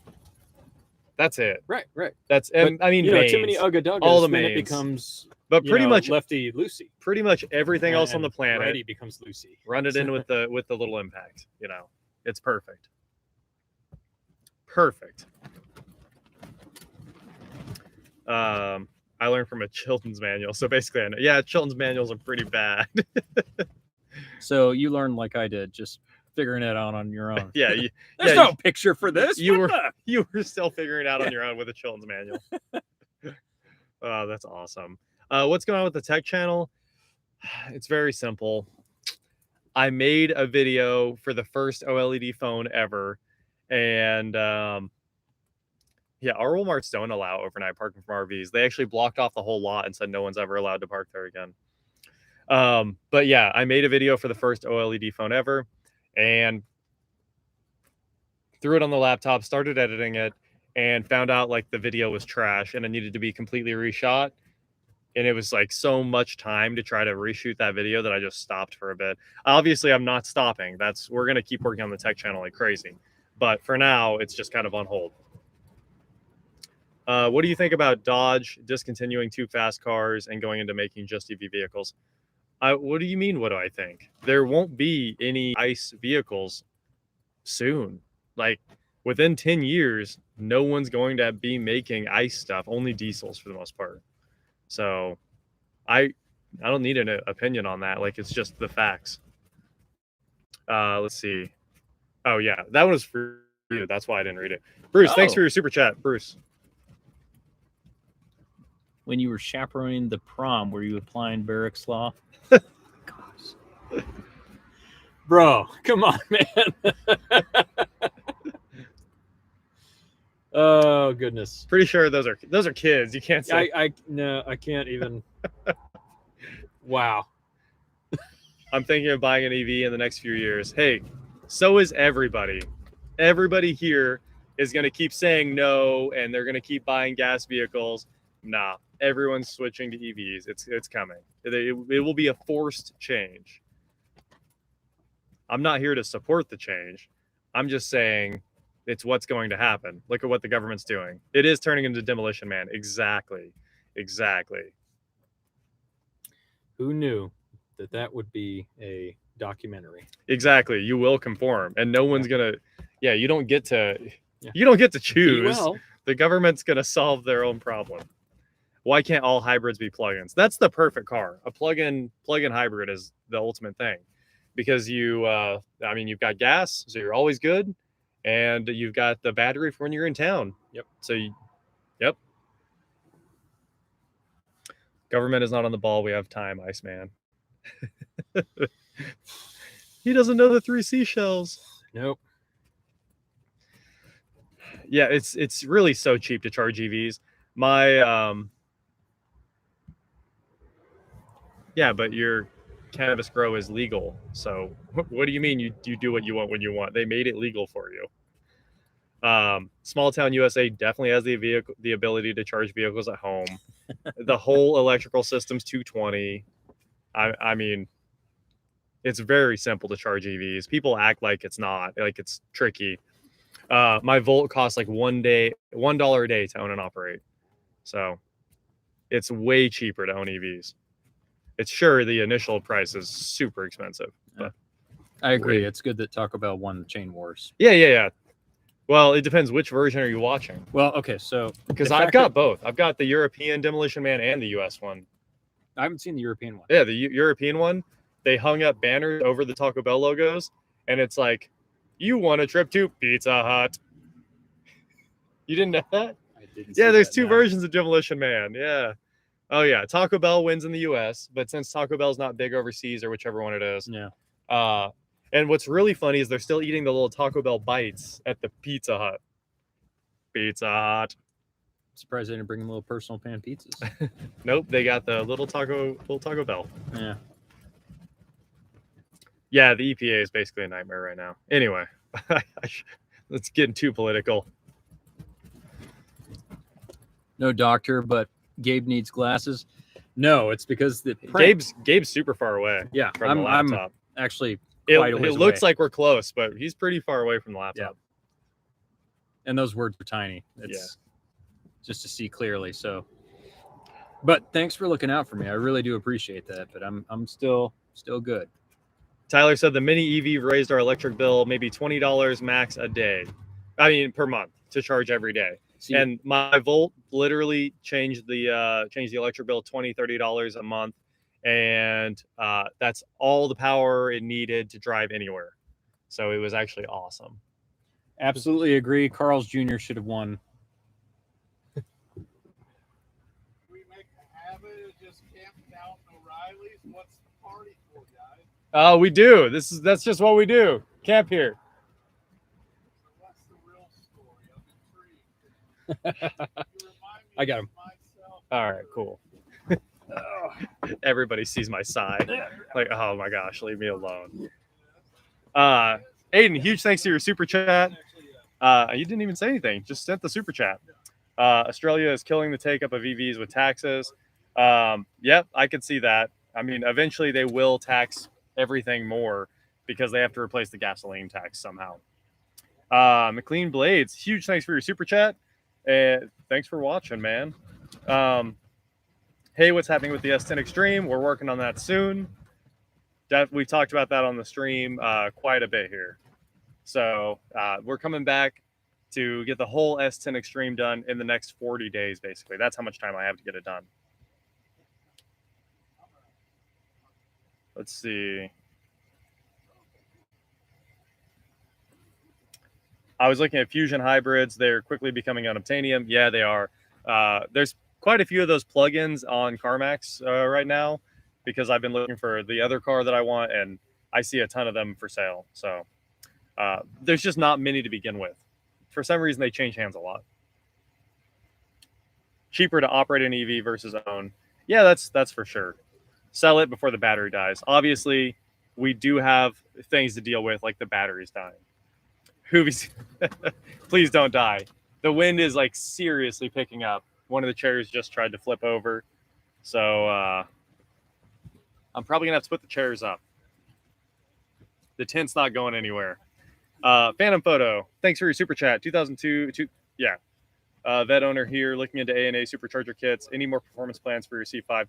That's it. Right. That's But, I mean, too mains, many Ugga-Duggas, all the then it mains. becomes but pretty much lefty loosey. pretty much everything else on the planet. Righty becomes loosey. Run it in with the little impact. It's perfect. Perfect. I learned from a Chilton's manual, so basically, I know. Yeah, Chilton's manuals are pretty bad. So you learned like I did, just figuring it out on your own. Yeah, There's no picture for this. you What were the- you were still figuring it out on your own with a Chilton's manual. Oh, that's awesome. What's going on with the tech channel? It's very simple. I made a video for the first OLED phone ever, and yeah, our Walmarts don't allow overnight parking from RVs. They actually blocked off the whole lot and said no one's ever allowed to park there again. But yeah, I made a video for the first OLED phone ever and threw it on the laptop, started editing it, and found out like the video was trash and it needed to be completely reshot. And it was like so much time to try to reshoot that video that I just stopped for a bit. Obviously, I'm not stopping. We're going to keep working on the tech channel like crazy. But for now, it's just kind of on hold. What do you think about Dodge discontinuing 2 fast cars and going into making just EV vehicles? What do you mean, what do I think? There won't be any ICE vehicles soon. Like, within 10 years, no one's going to be making ICE stuff, only diesels for the most part. So I don't need an opinion on that. Like, it's just the facts. Let's see. Oh, yeah, that one was for you. That's why I didn't read it. Bruce, thanks for your super chat, Bruce. When you were chaperoning the prom, were you applying Barrack's law? Gosh. Bro, come on, man. Oh goodness. Pretty sure those are kids. You can't say. No, I can't even. Wow. I'm thinking of buying an EV in the next few years. Hey, so is everybody. Everybody here is going to keep saying no, and they're going to keep buying gas vehicles. Nah, everyone's switching to EVs. It's coming. It will be a forced change. I'm not here to support the change. I'm just saying it's what's going to happen. Look at what the government's doing. It is turning into Demolition Man. Exactly. Who knew that would be a documentary? Exactly. You will conform, and no one's gonna. Yeah, you don't get to. Yeah. You don't get to choose. The government's gonna solve their own problem. Why can't all hybrids be plugins? That's the perfect car. A plug-in hybrid is the ultimate thing, because you've got gas, so you're always good, and you've got the battery for when you're in town. Yep. Yep. Government is not on the ball. We have time, Iceman. He doesn't know the 3 seashells. Nope. Yeah, it's really so cheap to charge EVs. Yeah, but your cannabis grow is legal. So what do you mean you do what you want when you want? They made it legal for you. Small town USA definitely has the ability to charge vehicles at home. The whole electrical system's 220. I mean, it's very simple to charge EVs. People act like it's not, like it's tricky. My Volt costs like $1 a day to own and operate. So it's way cheaper to own EVs. It's sure the initial price is super expensive. But I agree. It's good that Taco Bell won the chain wars. Yeah. Well, it depends which version are you watching. Well, okay, so because I've got both. I've got the European Demolition Man and the US one. I haven't seen the European one. Yeah, the European one, they hung up banners over the Taco Bell logos, and it's like, you want a trip to Pizza Hut. You didn't know that? I didn't. Yeah, there's 2 versions of Demolition Man. Yeah. Oh yeah, Taco Bell wins in the US, but since Taco Bell's not big overseas or whichever one it is. Yeah. And what's really funny is they're still eating the little Taco Bell bites at the Pizza Hut. Pizza Hut. Surprised they didn't bring them little personal pan pizzas. Nope, they got the little Taco Bell. Yeah. Yeah, the EPA is basically a nightmare right now. Anyway, let's get too political. No doctor, but Gabe needs glasses. No, it's because the Gabe's super far away. Yeah, from the laptop. I'm actually it quite a ways looks away. like we're close, but he's pretty far away from the laptop. Yeah. And those words are tiny. It's just to see clearly. So, but thanks for looking out for me. I really do appreciate that. But I'm still good. Tyler said the mini EV raised our electric bill maybe $20 max a day. I mean, per month to charge every day. See, and my Volt literally changed the electric bill $20-$30 a month, and that's all the power it needed to drive anywhere. So it was actually awesome. Absolutely agree. Carl's Jr. should have won. We make a habit of just camping out in O'Reilly's. What's the party for, guys? Oh, we do. That's just what we do. Camp here. So what's the real story? I'm intrigued. I got him. All right, cool. Everybody sees my side. Like, oh my gosh, leave me alone. Aiden, huge thanks to your super chat. You didn't even say anything, just sent the super chat. Australia is killing the take up of EVs with taxes. Yep, I could see that. I mean, eventually they will tax everything more because they have to replace the gasoline tax somehow. McLean Blades, huge thanks for your super chat. And thanks for watching, man. Hey, what's happening with the S10 Extreme? We're working on that soon. We talked about that on the stream quite a bit here. So we're coming back to get the whole S10 Extreme done in the next 40 days, basically. That's how much time I have to get it done. Let's see. I was looking at Fusion hybrids. They're quickly becoming unobtainium. Yeah, they are. There's quite a few of those plugins on CarMax right now because I've been looking for the other car that I want, and I see a ton of them for sale. So there's just not many to begin with. For some reason, they change hands a lot. Cheaper to operate an EV versus own. Yeah, that's for sure. Sell it before the battery dies. Obviously, we do have things to deal with, like the batteries dying. Hoovies, please don't die. The wind is like seriously picking up. One of the chairs just tried to flip over. So I'm probably gonna have to put the chairs up. The tent's not going anywhere. Phantom Photo, thanks for your super chat. 2002, yeah. Vet owner here looking into A&A supercharger kits. Any more performance plans for your C5?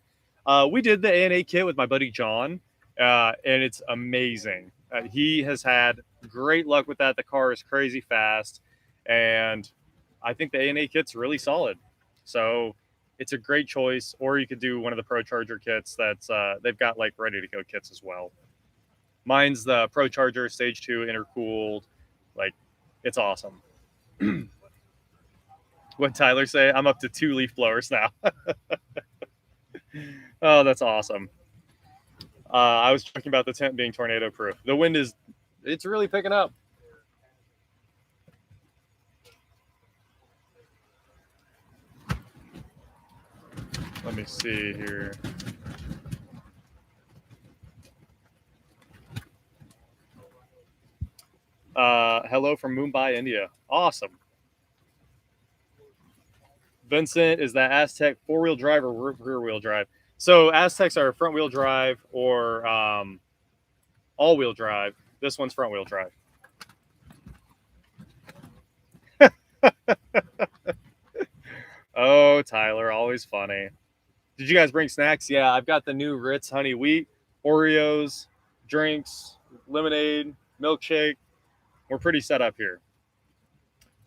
We did the A&A kit with my buddy John, and it's amazing. He has had great luck with that. The car is crazy fast, and I think the A&A kit's really solid. So it's a great choice. Or you could do one of the Pro Charger kits that's they've got like ready to go kits as well. Mine's the Pro Charger Stage 2 intercooled. Like, it's awesome. What Tyler say? I'm up to 2 leaf blowers now. Oh, that's awesome. I was talking about the tent being tornado proof. The wind is, it's really picking up. Let me see here. Hello from Mumbai, India. Awesome. Vincent, is that Aztec 4-wheel drive or rear-wheel drive? So Aztecs are front-wheel drive or all-wheel drive. This one's front-wheel drive. Oh, Tyler, always funny. Did you guys bring snacks? Yeah, I've got the new Ritz Honey Wheat, Oreos, drinks, lemonade, milkshake. We're pretty set up here.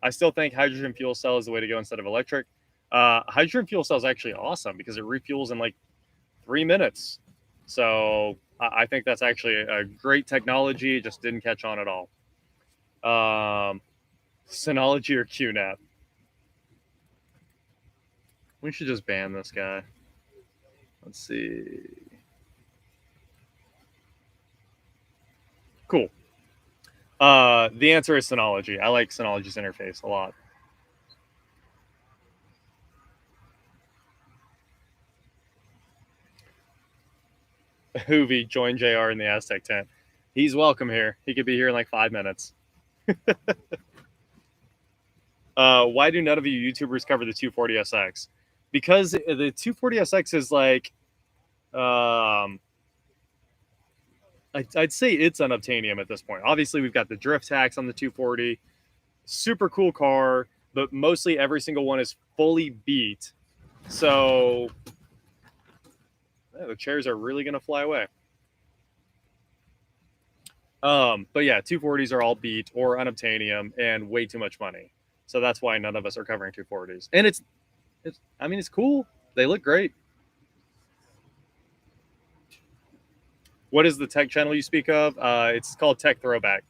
I still think hydrogen fuel cell is the way to go instead of electric. Hydrogen fuel cell is actually awesome because it refuels in like 3 minutes. So I think that's actually a great technology. It just didn't catch on at all. Synology or QNAP? We should just ban this guy. Let's see. Cool. The answer is Synology. I like Synology's interface a lot. Hoovy joined JR in the Aztec tent. He's welcome here. He could be here in like 5 minutes. Why do none of you YouTubers cover the 240SX? Because the 240SX is like, I'd say it's unobtainium at this point. Obviously, we've got the drift tax on the 240. Super cool car, but mostly every single one is fully beat. So yeah, the chairs are really going to fly away. But yeah, 240s are all beat or unobtainium and way too much money. So that's why none of us are covering 240s. And it's I mean, it's cool. They look great. What is the tech channel you speak of? It's called Tech Throwback.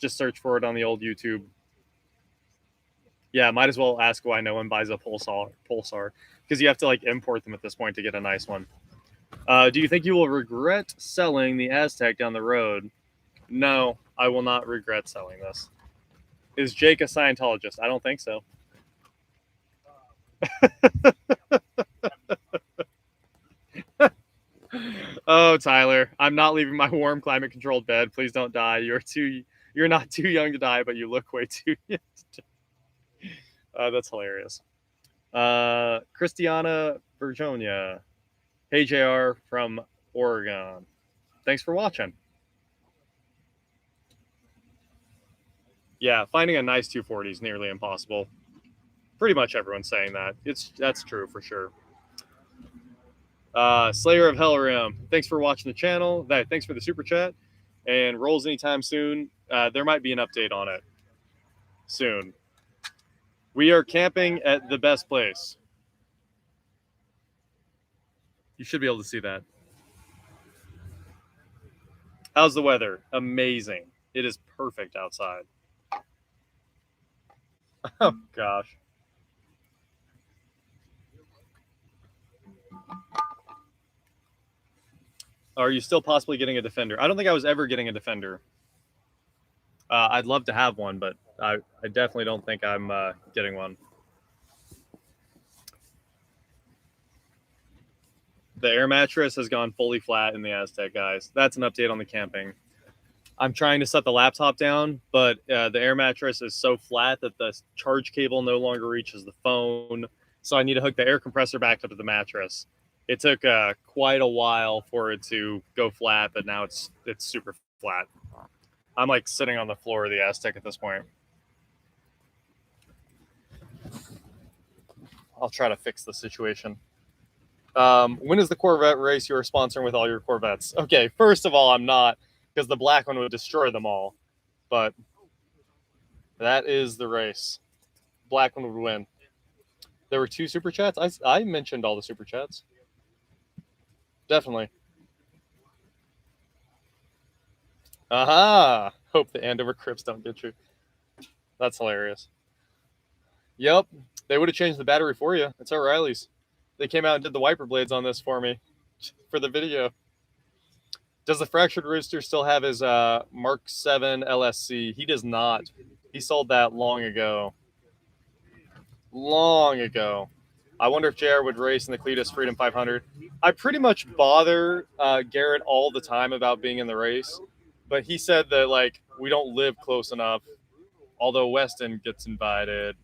Just search for it on the old YouTube. Yeah, might as well ask why no one buys a Pulsar because you have to like import them at this point to get a nice one. Do you think you will regret selling the Aztec down the road? No, I will not regret selling this. Is Jake a Scientologist? I don't think so. Oh, Tyler, I'm not leaving my warm climate-controlled bed. Please don't die. You're not too young to die, but you look way too young to die. That's hilarious. Christiana Virginia. Hey, JR from Oregon. Thanks for watching. Yeah, finding a nice 240 is nearly impossible. Pretty much everyone's saying that. That's true for sure. Slayer of Hellrim, thanks for watching the channel. Thanks for the super chat. And rolls anytime soon. There might be an update on it soon. We are camping at the best place. You should be able to see that. How's the weather? Amazing. It is perfect outside. Oh, gosh. Are you still possibly getting a Defender? I don't think I was ever getting a Defender. I'd love to have one, but I definitely don't think I'm getting one. The air mattress has gone fully flat in the Aztec, guys. That's an update on the camping. I'm trying to set the laptop down, but the air mattress is so flat that the charge cable no longer reaches the phone. So I need to hook the air compressor back up to the mattress. It took quite a while for it to go flat, but now it's super flat. I'm like sitting on the floor of the Aztec at this point. I'll try to fix the situation. When is the Corvette race you are sponsoring with all your Corvettes? Okay, first of all, I'm not, because the black one would destroy them all. But that is the race. Black one would win. There were 2 super chats. I mentioned all the super chats. Definitely. Aha! Hope the Andover Crips don't get you. That's hilarious. Yep, they would have changed the battery for you. It's O'Reilly's. They came out and did the wiper blades on this for me for the video. Does the Fractured Rooster still have his Mark 7 LSC? He does not. He sold that long ago. Long ago. I wonder if JR would race in the Cletus Freedom 500. I pretty much bother Garrett all the time about being in the race, but he said that like we don't live close enough, although Weston gets invited.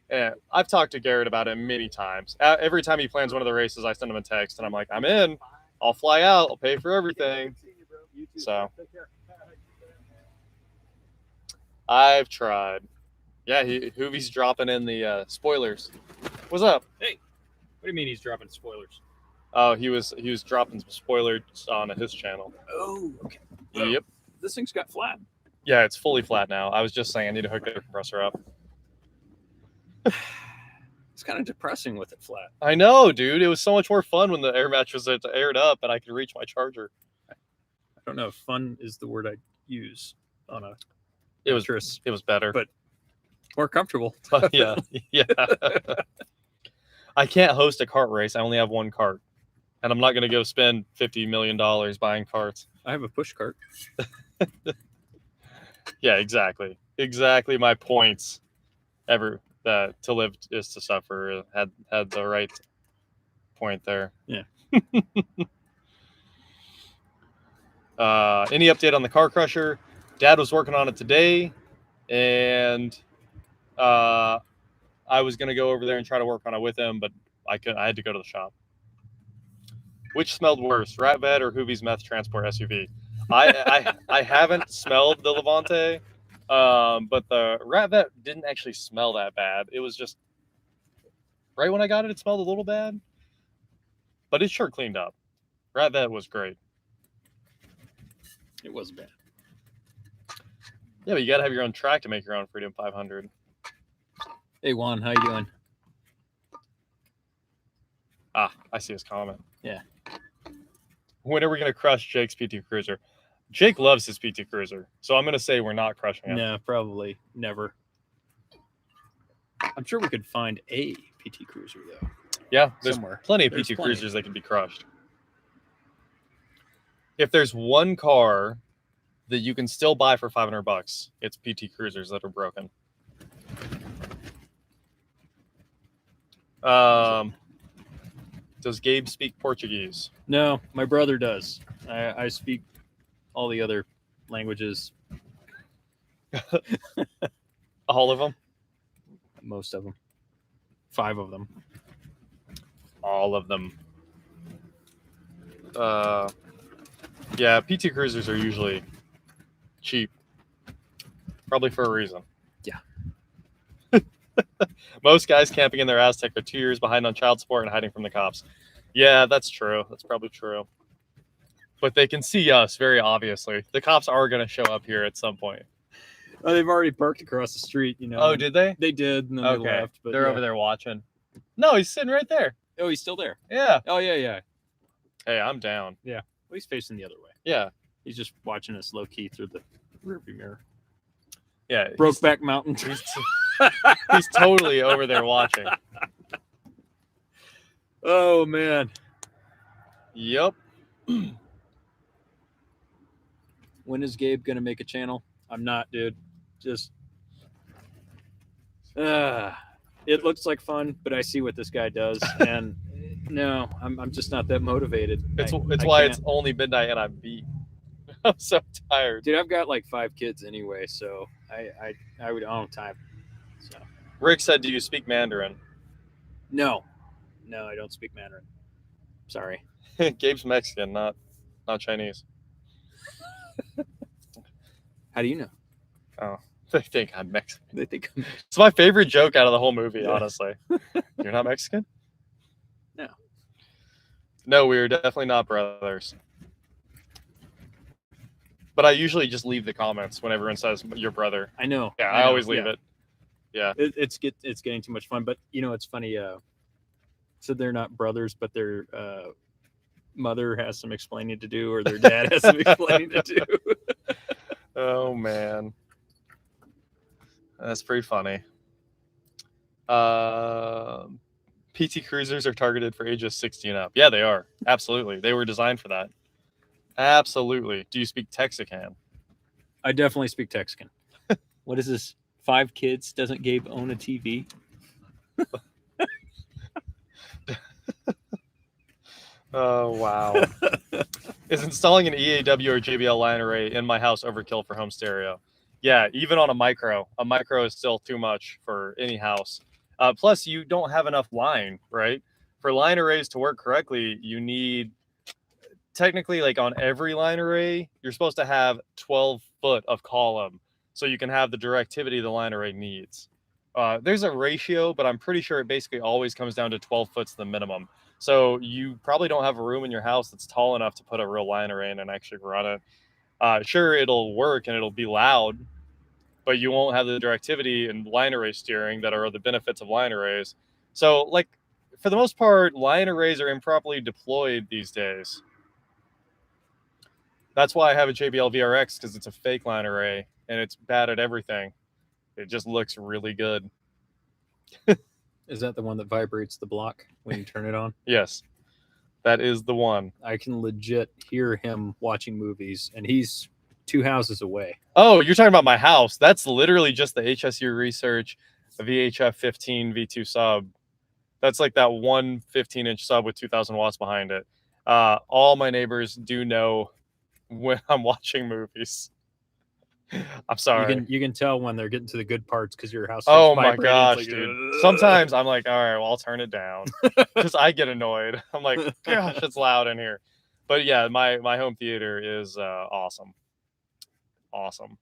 Yeah, I've talked to Garrett about it many times. Every time he plans one of the races, I send him a text, and I'm like, I'm in. I'll fly out. I'll pay for everything. So I've tried. Yeah, Hoovie's dropping in the spoilers. What's up? Hey, what do you mean he's dropping spoilers? Oh, he was dropping some spoilers on his channel. Oh, okay. Yep. This thing's got flat. Yeah, it's fully flat now. I was just saying I need to hook the compressor up. It's kind of depressing with it flat. I know, dude. It was so much more fun when the air mattress was aired up and I could reach my charger. I don't know if fun is the word I'd use on a mattress. It was better. But more comfortable. Yeah. I can't host a kart race. I only have one cart. And I'm not going to go spend $50 million buying carts. I have a push cart. Yeah, exactly. Exactly my points. To live is to suffer. Had the right point there. Yeah. Any update on the car crusher? Dad was working on it today, and I was gonna go over there and try to work on it with him, but I had to go to the shop. Which smelled worse, Rat Vet or Hoovie's meth transport SUV? I haven't smelled the Levante. But the Rat Vet didn't actually smell that bad. It was just right when I got it, it smelled a little bad, but it sure cleaned up. Rat Vet was great. It was bad. Yeah, but you got to have your own track to make your own Freedom 500. Hey Juan, how you doing? Ah, I see his comment. Yeah. When are we going to crush Jake's PT Cruiser? Jake loves his PT Cruiser, so I'm going to say we're not crushing it. No, probably never. I'm sure we could find a PT Cruiser, though. Yeah, there's somewhere. Plenty of PT Cruisers that can be crushed. If there's one car that you can still buy for $500, it's PT Cruisers that are broken. Does Gabe speak Portuguese? No, my brother does. I speak all the other languages, All of them? most of them. 5 of them. All of them. Yeah, PT Cruisers are usually cheap. Probably for a reason. Yeah. Most guys camping in their Aztec are 2 years behind on child support and hiding from the cops. Yeah, that's true. That's probably true. But they can see us very obviously. The cops are going to show up here at some point. Oh, they've already parked across the street, you know. Oh, did they? They did, and then Okay. they left. But They're yeah. over there watching. No, he's sitting right there. Oh, he's still there. Yeah. Oh, yeah. Hey, I'm down. Well, he's facing the other way. Yeah. He's just watching us low key through the rearview mirror. Yeah. Brokeback Mountain. He's totally over there watching. Oh man. Yep. When is Gabe gonna make a channel? I'm not, dude. Just it looks like fun, but I see what this guy does, and no, I'm just not that motivated. It's I why can't. it's only midnight and I'm beat. I'm so tired. Dude, I've got like 5 kids anyway, so I don't have time. So Rick said, "Do you speak Mandarin?" no, I don't speak Mandarin. Sorry. Gabe's Mexican, not Chinese. How do you know? Oh, they think I'm Mexican. They think I'm... It's my favorite joke out of the whole movie, Yeah. honestly. You're not Mexican? No. No, we're definitely not brothers. But I usually just leave the comments when everyone says your brother. I know. Yeah, I I know, always leave yeah. it. Yeah. It's getting too much fun, but you know it's funny. So they're not brothers, but their mother has some explaining to do, or their dad has some explaining to do. Oh man, that's pretty funny. PT Cruisers are targeted for ages 60 and up. Yeah, they are. Absolutely, they were designed for that. Absolutely. Do you speak Texican? I definitely speak Texican. What is this? 5 kids? Doesn't Gabe own a TV? Oh wow. Is installing an EAW or JBL line array in my house overkill for home stereo? Yeah, even on a micro is still too much for any house. Plus, you don't have enough line, right? For line arrays to work correctly, you need, technically, like on every line array, you're supposed to have 12 foot of column so you can have the directivity the line array needs. There's a ratio, but I'm pretty sure it basically always comes down to 12 foot's the minimum. So you probably don't have a room in your house that's tall enough to put a real line array in and actually run it. Sure, it'll work and it'll be loud, but you won't have the directivity and line array steering that are the benefits of line arrays. So, like, for the most part, line arrays are improperly deployed these days. That's why I have a JBL VRX, because it's a fake line array and it's bad at everything. It just looks really good. Is that the one that vibrates the block when you turn it on? Yes, that is the one. I can legit hear him watching movies, and he's 2 houses away. Oh, you're talking about my house. That's literally just the HSU Research VHF 15 V2 sub. That's like that one 15-inch sub with 2,000 watts behind it. All my neighbors do know when I'm watching movies. I'm sorry. You can tell when they're getting to the good parts because your house. Oh starts my vibrating. gosh, It's like, dude. Sometimes I'm like, all right, well, I'll turn it down because I get annoyed. I'm like, gosh, it's loud in here. But yeah, my home theater is awesome. Awesome.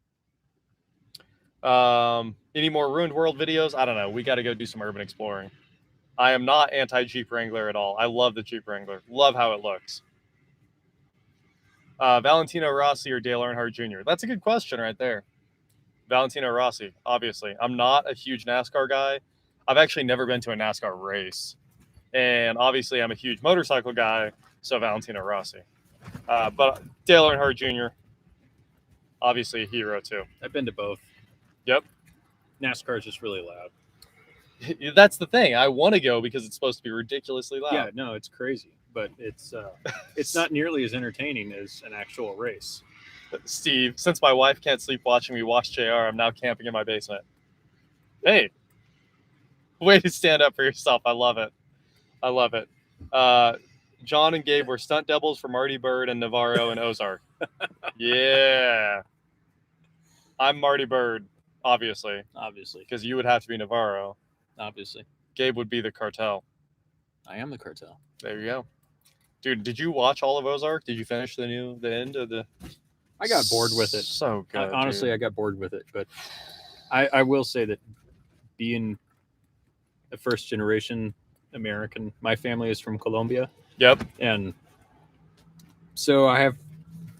Any more Ruined World videos? I don't know. We got to go do some urban exploring. I am not anti-Jeep Wrangler at all. I love the Jeep Wrangler. Love how it looks. Valentino Rossi or Dale Earnhardt Jr.? That's a good question right there. Valentino Rossi, obviously. I'm not a huge NASCAR guy. I've actually never been to a NASCAR race. And obviously I'm a huge motorcycle guy, so Valentino Rossi. But Dale Earnhardt Jr., obviously a hero too. I've been to both. Yep. NASCAR is just really loud. That's the thing. I want to go because it's supposed to be ridiculously loud. Yeah, no, it's crazy, but it's not nearly as entertaining as an actual race. Steve, since my wife can't sleep watching me watch JR, I'm now camping in my basement. Hey, way to stand up for yourself. I love it. I love it. John and Gabe were stunt doubles for Marty Bird and Navarro and Ozark. Yeah. I'm Marty Bird, obviously, Obviously. because you would have to be Navarro. Obviously. Gabe would be the cartel. I am the cartel. There you go. Dude, did you watch all of Ozark? Did you finish the end of the... I got bored with it. So good, Honestly, dude. I got bored with it. But I will say that being a first generation American, my family is from Colombia. Yep. And so I have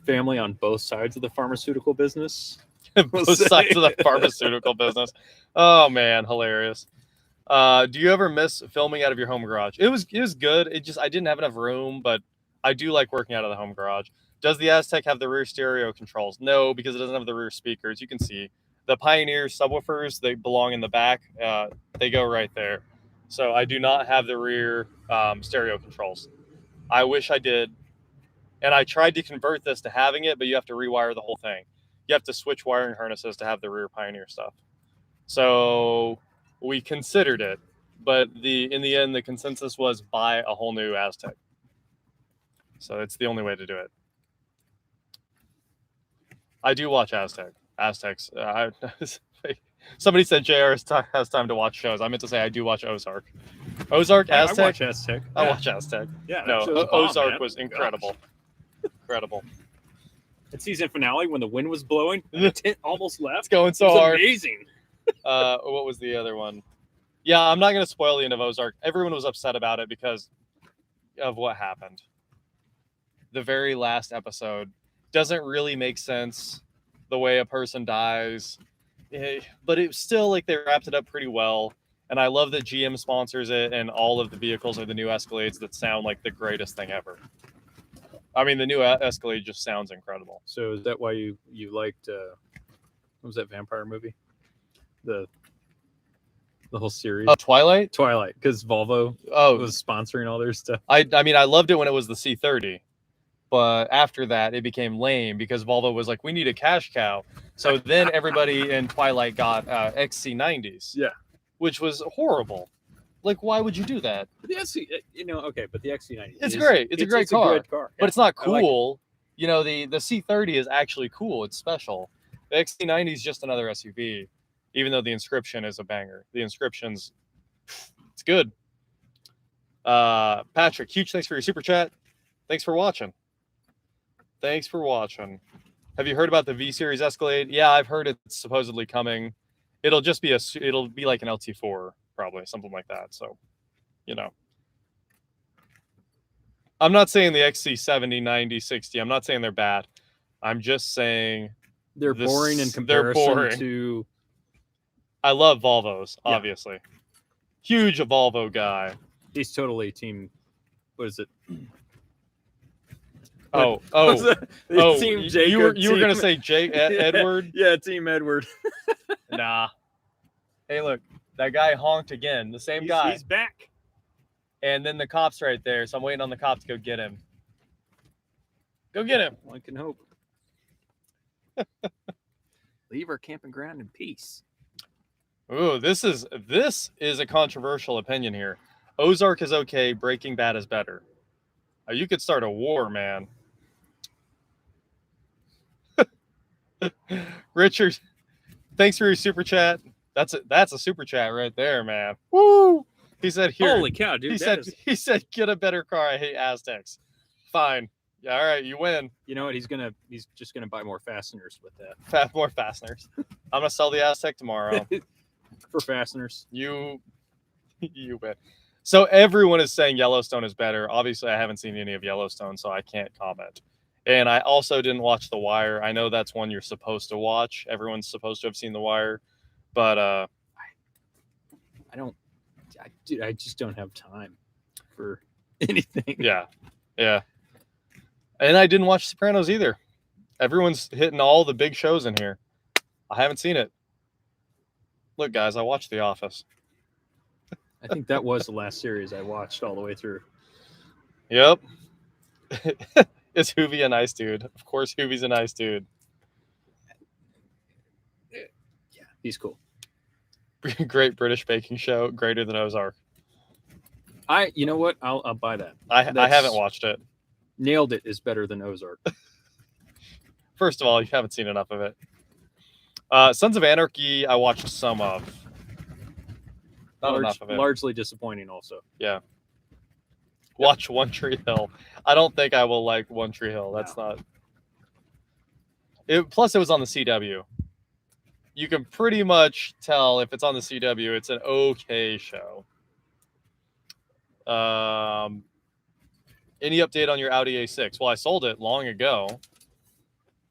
family on both sides of the pharmaceutical business. Both sides of the pharmaceutical business. Oh, man. Hilarious. Do you ever miss filming out of your home garage? It was good. I didn't have enough room, but I do like working out of the home garage. Does the Aztec have the rear stereo controls? No, because it doesn't have the rear speakers. You can see the Pioneer subwoofers, they belong in the back. They go right there. So I do not have the rear stereo controls. I wish I did. And I tried to convert this to having it, but you have to rewire the whole thing. You have to switch wiring harnesses to have the rear Pioneer stuff. So we considered it, but in the end, the consensus was buy a whole new Aztec. So it's the only way to do it. I do watch Aztecs. Somebody said JR has time to watch shows. I meant to say I do watch Ozark. Aztec. I watch Aztec. I watch Aztec. Yeah, that No, show's a bomb, Ozark man. was incredible. Incredible. That season finale when the wind was blowing, the tent almost left. It's going so It was hard. amazing. What was the other one? Yeah, I'm not going to spoil the end of Ozark. Everyone was upset about it because of what happened. The very last episode doesn't really make sense, the way a person dies. But it's still like they wrapped it up pretty well. And I love that GM sponsors it, and all of the vehicles are the new Escalades that sound like the greatest thing ever. I mean, the new Escalade just sounds incredible. So is that why you liked what was that vampire movie? The whole series. Twilight? Twilight, because Volvo Oh, was sponsoring all their stuff. I mean, I loved it when it was the C30. But after that, it became lame because Volvo was like, we need a cash cow. So then everybody in Twilight got XC90s. Yeah. Which was horrible. Like, why would you do that? But the XC, okay, but the XC90. It's great. It's a great car. A good car. But it's not I like cool. You know, the C30 is actually cool. It's special. The XC90 is just another SUV, even though the Inscription is a banger. The Inscription's, it's good. Patrick, huge thanks for your super chat. Thanks for watching. Thanks for watching. Have you heard about the V Series Escalade? Yeah, I've heard it's supposedly coming. It'll just be it'll be like an LT4, probably something like that. So, you know, I'm not saying the XC70, 90, 60. I'm not saying they're bad. I'm just saying they're boring in they're comparison boring. to. I love Volvos, Yeah. obviously. Huge Volvo guy. He's totally team. What is it? Oh, Team you Jacob. were gonna say Edward? Yeah, Team Edward. Nah. Hey, look, that guy honked again. The same guy. He's back. And then the cop's right there, so I'm waiting on the cop to go get him. Go get him. One can hope. Leave our camping ground in peace. Ooh, this is a controversial opinion here. Ozark is okay. Breaking Bad is better. You could start a war, man. Richard, thanks for your super chat. That's a super chat right there, man. Woo! He said here. Holy cow, dude! He said get a better car. I hate Aztecs. Fine. Yeah, all right, you win. You know what? He's just gonna buy more fasteners with that. More fasteners. I'm gonna sell the Aztec tomorrow. For fasteners. You win. So everyone is saying Yellowstone is better. Obviously, I haven't seen any of Yellowstone, so I can't comment. And I also didn't watch The Wire. I know that's one you're supposed to watch. Everyone's supposed to have seen The Wire, but I just don't have time for anything. yeah. And I didn't watch Sopranos either. Everyone's hitting all the big shows in here. I haven't seen it. Look, guys, I watched The Office. I think that was the last series I watched all the way through. Yep. Is Hoovy a nice dude? Of course, Hoovy's a nice dude. Yeah, he's cool. Great British baking show, greater than Ozark. You know what? I'll buy that. I That's- haven't watched it. Nailed It is better than Ozark. First of all, you haven't seen enough of it. Sons of Anarchy, I watched some of. Not enough of it. Largely disappointing, also. Yeah. Watch One Tree Hill. I don't think I will like One Tree Hill. That's not. Plus, it was on the CW. You can pretty much tell if it's on the CW, it's an okay show. Any update on your Audi A6? Well, I sold it long ago,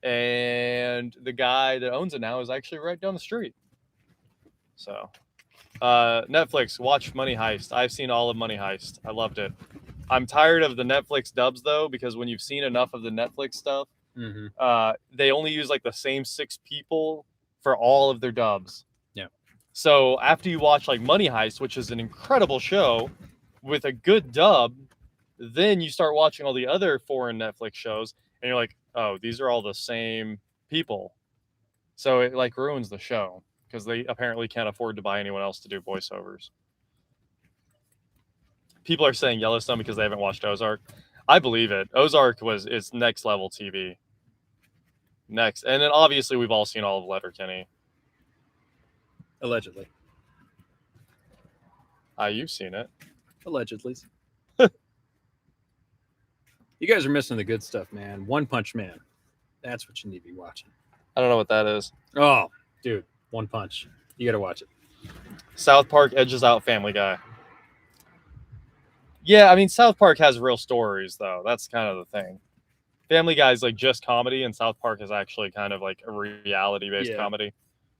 and the guy that owns it now is actually right down the street. So, Netflix, watch Money Heist. I've seen all of Money Heist. I loved it. I'm tired of the Netflix dubs though, because when you've seen enough of the Netflix stuff, they only use like the same 6 people for all of their dubs. Yeah. So after you watch like Money Heist, which is an incredible show with a good dub, then you start watching all the other foreign Netflix shows and you're like, oh, these are all the same people. So it like ruins the show because they apparently can't afford to buy anyone else to do voiceovers. People are saying Yellowstone because they haven't watched Ozark. I believe it. Ozark it's next level TV. Next. And then obviously we've all seen all of Letterkenny. Allegedly. You've seen it. Allegedly. You guys are missing the good stuff, man. One Punch Man. That's what you need to be watching. I don't know what that is. Oh, dude. One Punch. You got to watch it. South Park edges out Family Guy. Yeah, I mean, South Park has real stories, though. That's kind of the thing. Family Guy is like just comedy, and South Park is actually kind of like a reality-based comedy.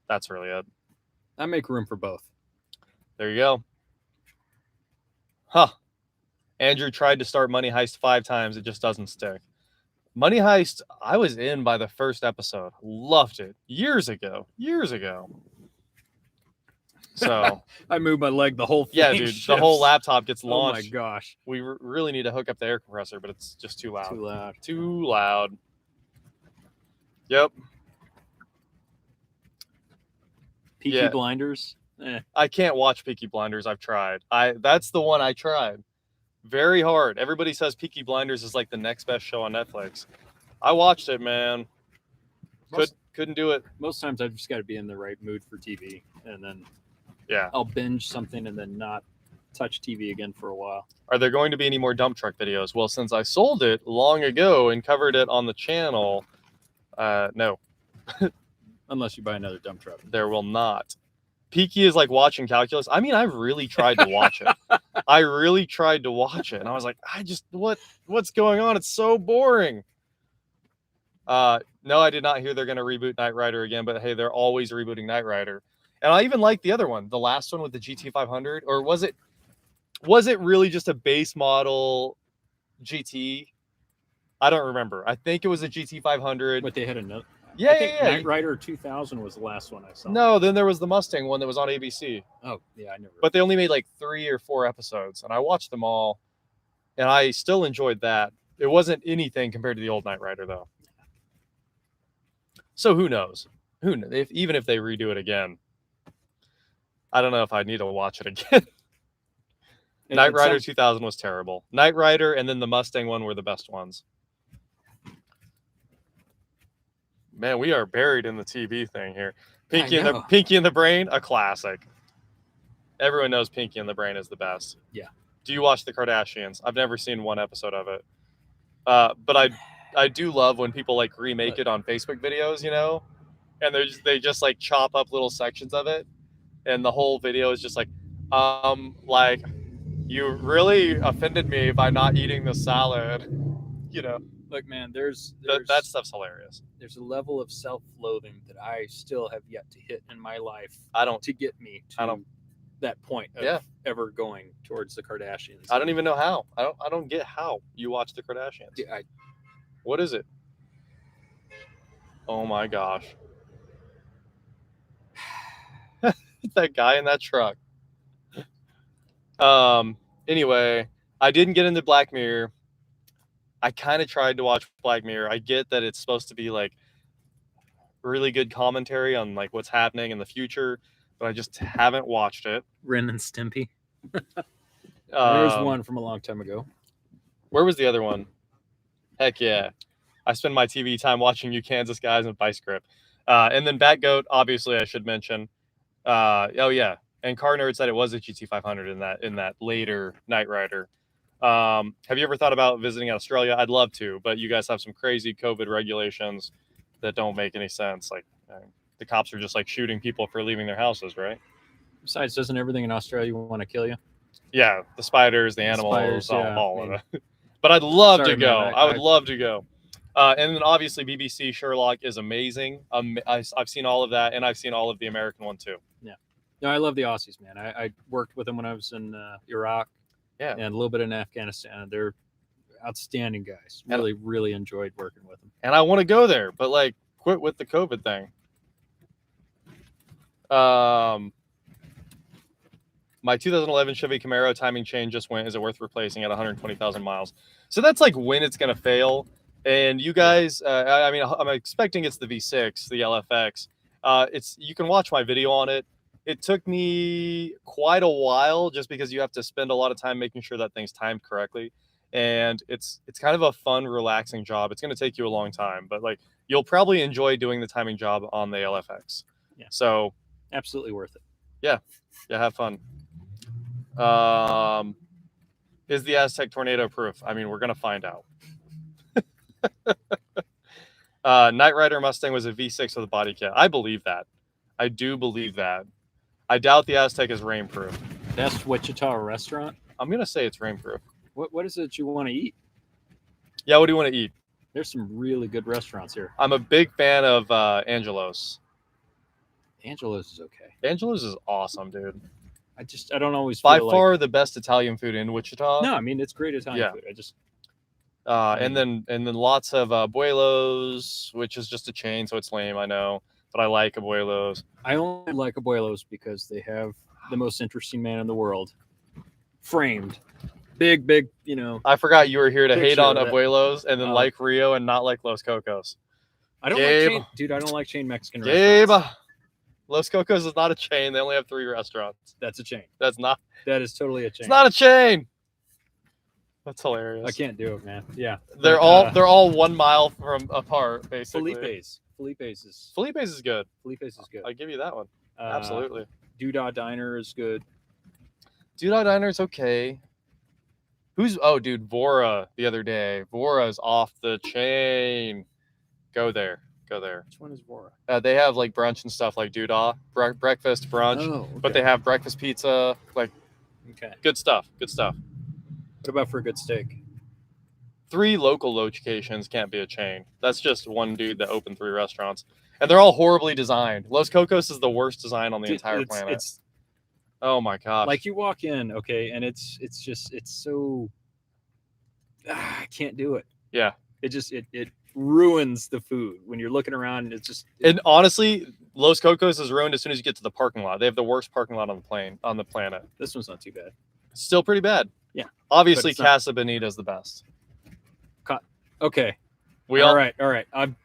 That's really it. I make room for both. There you go. Huh. Andrew tried to start Money Heist 5 times. It just doesn't stick. Money Heist, I was in by the first episode. Loved it. Years ago. So I moved my leg the whole thing. Yeah, dude. shifts. The whole laptop gets launched. Oh my gosh. We really need to hook up the air compressor, but it's just too loud. Too loud. Too loud. Yep. Peaky Blinders. I can't watch Peaky Blinders. I've tried. That's the one I tried. Very hard. Everybody says Peaky Blinders is like the next best show on Netflix. I watched it, man. Couldn't do it. Most times I've just got to be in the right mood for TV, and then Yeah. I'll binge something and then not touch TV again for a while. Are there going to be any more dump truck videos? Well, since I sold it long ago and covered it on the channel, no. Unless you buy another dump truck. There will not. Peaky is like watching calculus. I mean, I've really tried to watch it. I really tried to watch it, and I was like, what's going on? It's so boring. No, I did not hear they're going to reboot Knight Rider again, but hey, they're always rebooting Knight Rider. And I even like the other one, the last one with the GT500, or was it really just a base model GT? I don't remember. I think it was a GT500. But they had another. Yeah. Knight Rider 2000 was the last one I saw. No, then there was the Mustang one that was on ABC. Oh, yeah, I never. But they only made like 3 or 4 episodes, and I watched them all, and I still enjoyed that. It wasn't anything compared to the old Knight Rider, though. So who knows? Even if they redo it again, I don't know if I need to watch it again. Knight Rider 2000 was terrible. Knight Rider and then the Mustang one were the best ones. Man, we are buried in the TV thing here. Pinky and the Brain, a classic. Everyone knows Pinky and the Brain is the best. Yeah. Do you watch the Kardashians? I've never seen one episode of it. But I do love when people like remake it on Facebook videos, you know, and they just like chop up little sections of it, and the whole video is just like you really offended me by not eating the salad, you know. Look, man, there's that stuff's hilarious. There's a level of self-loathing that I still have yet to hit in my life. To get me to that point of ever going towards the Kardashians. I don't even know how. I don't get how you watch the Kardashians. What is it? Oh my gosh. That guy in that truck. Anyway, I didn't get into Black Mirror. I kind of tried to watch Black Mirror. I get that it's supposed to be like really good commentary on like what's happening in the future, but I just haven't watched it. Ren and Stimpy. There's one from a long time ago. Where was the other one? Heck yeah. I spend my TV time watching you Kansas guys and Vice Grip. And then Bat Goat, obviously, I should mention. Oh, yeah. And Car Nerd said it was a GT500 in that later Knight Rider. Have you ever thought about visiting Australia? I'd love to, but you guys have some crazy COVID regulations that don't make any sense. Like the cops are just like shooting people for leaving their houses, right? Besides, doesn't everything in Australia want to kill you? Yeah, the spiders, the animals, spiders, yeah, all I mean, of it. But I'd love to sorry, go. man, I would love to go. And then obviously BBC Sherlock is amazing. I've seen all of that, and I've seen all of the American one too. Yeah. No, I love the Aussies, man. I worked with them when I was in Iraq. Yeah. And a little bit in Afghanistan. They're outstanding guys. Really, really enjoyed working with them. And I want to go there, but like quit with the COVID thing. My 2011 Chevy Camaro timing chain just went. Is it worth replacing at 120,000 miles? So that's like when it's going to fail. And you guys, I mean, I'm expecting it's the V6, the LFX. You can watch my video on it. It took me quite a while just because you have to spend a lot of time making sure that thing's timed correctly. And it's kind of a fun, relaxing job. It's going to take you a long time, but like you'll probably enjoy doing the timing job on the LFX. Yeah. So absolutely worth it. Yeah. Yeah. Have fun. Is the Aztec tornado proof? I mean, we're going to find out. Knight Rider Mustang was a V6 with a body kit. I believe that. I do believe that. I doubt the Aztec is rainproof. Best Wichita restaurant? I'm going to say it's rainproof. What is it you want to eat? Yeah, what do you want to eat? There's some really good restaurants here. I'm a big fan of Angelo's. Angelo's is okay. Angelo's is awesome, dude. I don't always by feel far like... the best Italian food in Wichita. No, I mean it's great Italian food. I just and then lots of Abuelos, which is just a chain, so it's lame, I know, but I like Abuelos. I only like Abuelos because they have the most interesting man in the world, framed, big, you know. I forgot you were here to hate on that. Abuelos and then like Rio and not like Los Cocos. I don't like chain, dude. I don't like chain Mexican Gabe. restaurants. Los Cocos is not a chain. They only have 3 restaurants. That's a chain. That's not. That is totally a chain. It's not a chain. That's hilarious. I can't do it, man. Yeah. They're all 1 mile from apart, basically. Felipe's is good. Felipe's is good. I'll give you that one. Absolutely. Doodah Diner is good. Doodah Diner is okay. Dude, Vora the other day. Vora's off the chain. Go there. Which one is Vora? They have like brunch and stuff like Doodah, breakfast, brunch, okay. But they have breakfast pizza, like good stuff. What about for a good steak? 3 local locations can't be a chain. That's just one dude that opened 3 restaurants. And they're all horribly designed. Los Cocos is the worst design on the entire planet. Oh my gosh. Like you walk in, okay, and it's so I can't do it. Yeah. It ruins the food when you're looking around and and honestly, Los Cocos is ruined as soon as you get to the parking lot. They have the worst parking lot on the planet. This one's not too bad. Still pretty bad. Yeah. Obviously Casa Bonita is the best. Okay. All right. I've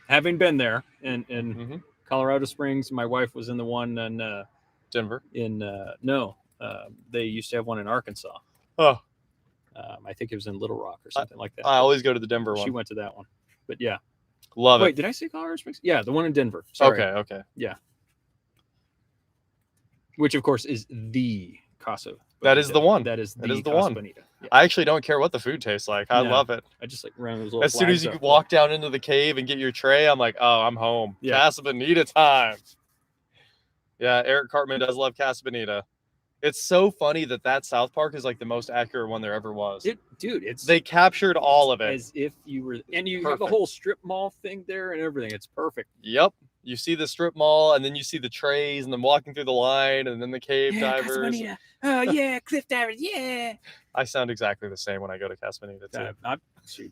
having been there in Colorado Springs, my wife was in the one in Denver. They used to have one in Arkansas. Oh. I think it was in Little Rock or something like that. I always go to the Denver one. She went to that one. But yeah. Love it. Wait, did I say Colorado Springs? Yeah, the one in Denver. Sorry. Okay. Yeah. Which of course is the Casa Bonita. That is the one. That is the Casa one. Bonita. Yeah. I actually don't care what the food tastes like. I love it. I just like around those little as soon as you walk down into the cave and get your tray, I'm like, oh, I'm home. Yeah. Casa Bonita time. Yeah, Eric Cartman does love Casa Bonita. It's so funny that South Park is like the most accurate one there ever was. They captured all of it. As if you were, and you have the whole strip mall thing there and everything. It's perfect. Yep. You see the strip mall, and then you see the trays, and then walking through the line, and then the cave divers. Oh yeah, cliff divers, yeah. I sound exactly the same when I go to Casa Bonita too.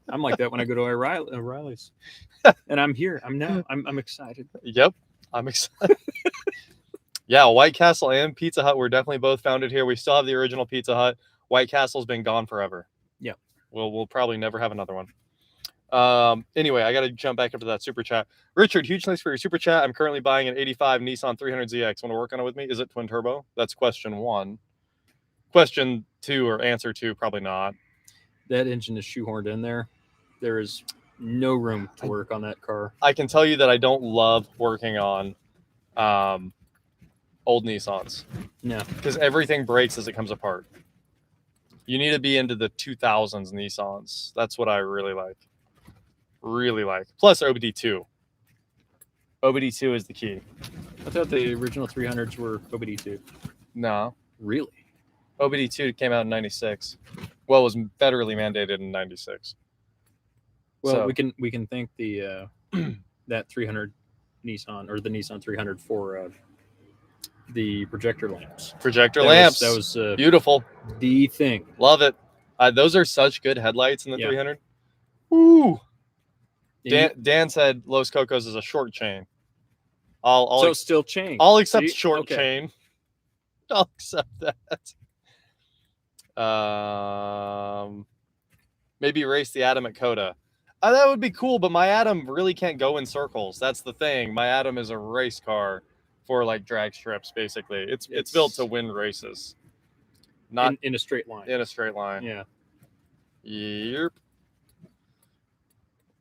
I'm like that when I go to O'Reilly's, and I'm here. I'm excited. Yep, I'm excited. Yeah, White Castle and Pizza Hut were definitely both founded here. We still have the original Pizza Hut. White Castle's been gone forever. Yep. We'll probably never have another one. Anyway, I got to jump back up to that super chat. Richard, huge thanks for your super chat. I'm currently buying an 85 Nissan 300ZX. Want to work on it with me? Is it twin turbo? That's question 1. question 2 or answer 2, probably not. That engine is shoehorned in there. There is no room to work on that car. I can tell you that I don't love working on old Nissans. No. Because everything breaks as it comes apart. You need to be into the 2000s Nissans. That's what I really like. Really like. Plus OBD2. OBD2 is the key. I thought the original 300s were OBD2. No. Really? OBD2 came out in 96. Well, it was federally mandated in 96. Well, So- we can thank the that 300 Nissan, or the Nissan 300, for the projector lamps. Projector That lamps. that was Beautiful. the thing. Love it. Those are such good headlights in the Yeah. 300. Woo! Yeah, Dan said Los Cocos is a short chain. I'll so it's still chain. I'll accept See? short Okay. chain. I'll accept that. Maybe race the Atom at Coda. That would be cool, but my Atom really can't go in circles. That's the thing. My Atom is a race car for like drag strips, basically. It's built to win races, not in a straight line. in a straight line. Yeah. Yep.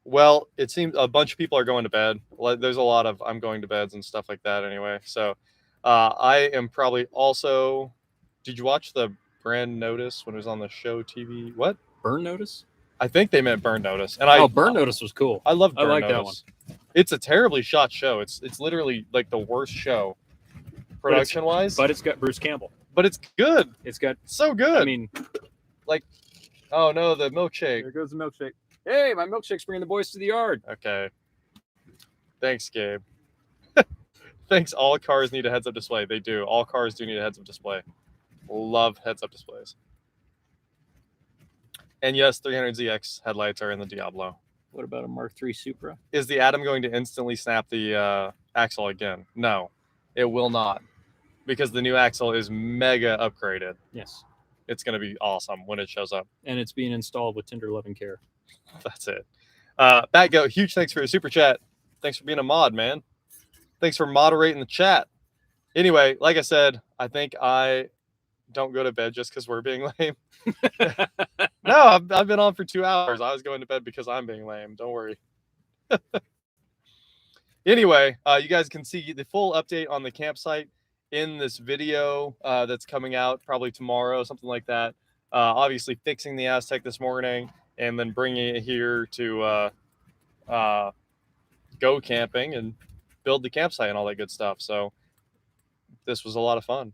Well, it seems a bunch of people are going to bed. There's a lot of I'm going to beds and stuff like that anyway. So I am probably also. Did you watch the Brand Notice when it was on the show TV? What? Burn Notice? I think they meant Burn Notice. And Burn Notice was cool. I love I Burn like that Notice. It's a terribly shot show. It's literally like the worst show production wise. But it's got Bruce Campbell. But it's good. It's got, So good. I mean, oh no, the milkshake. there goes the milkshake. Hey, my milkshake's bringing the boys to the yard. Okay. Thanks, Gabe. Thanks. All cars need a heads-up display. They do. All cars do need a heads-up display. Love heads-up displays. And yes, 300ZX headlights are in the Diablo. What about a Mark III Supra? Is the Atom going to instantly snap the axle again? No, it will not. Because the new axle is mega upgraded. Yes. It's going to be awesome when it shows up. And it's being installed with tender loving care. That's it. Batgo, huge thanks for your super chat. Thanks for being a mod, man. Thanks for moderating the chat. Anyway, like I said, I think I don't go to bed just because we're being lame. No, I've been on for 2 hours. I was going to bed because I'm being lame. Don't worry. Anyway, you guys can see the full update on the campsite in this video that's coming out probably tomorrow, something like that. Obviously fixing the Aztec this morning and then bringing it here to go camping and build the campsite and all that good stuff. So this was a lot of fun.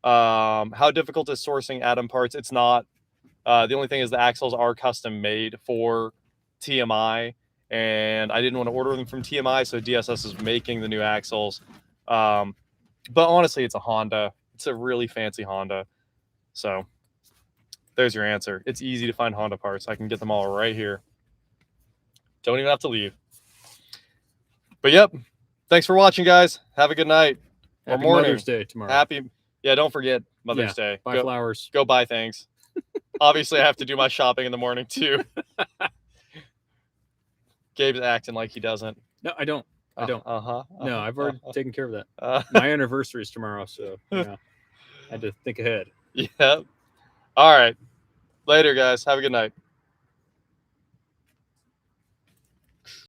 How difficult is sourcing Atom parts? It's not. The only thing is the axles are custom made for TMI, and I didn't want to order them from TMI, so DSS is making the new axles. But honestly, it's a Honda. It's a really fancy Honda. So there's your answer. It's easy to find Honda parts. I can get them all right here. Don't even have to leave. But yep. Thanks for watching, guys. Have a good night. Happy morning. Mother's Day tomorrow. Happy. Yeah, don't forget Mother's Day. Buy flowers. Go buy things. Obviously, I have to do my shopping in the morning too. Gabe's acting like he doesn't. No, I don't. I don't. No, I've already taken care of that. My anniversary is tomorrow, so you know, I had to think ahead. Yeah. All right. Later, guys. Have a good night.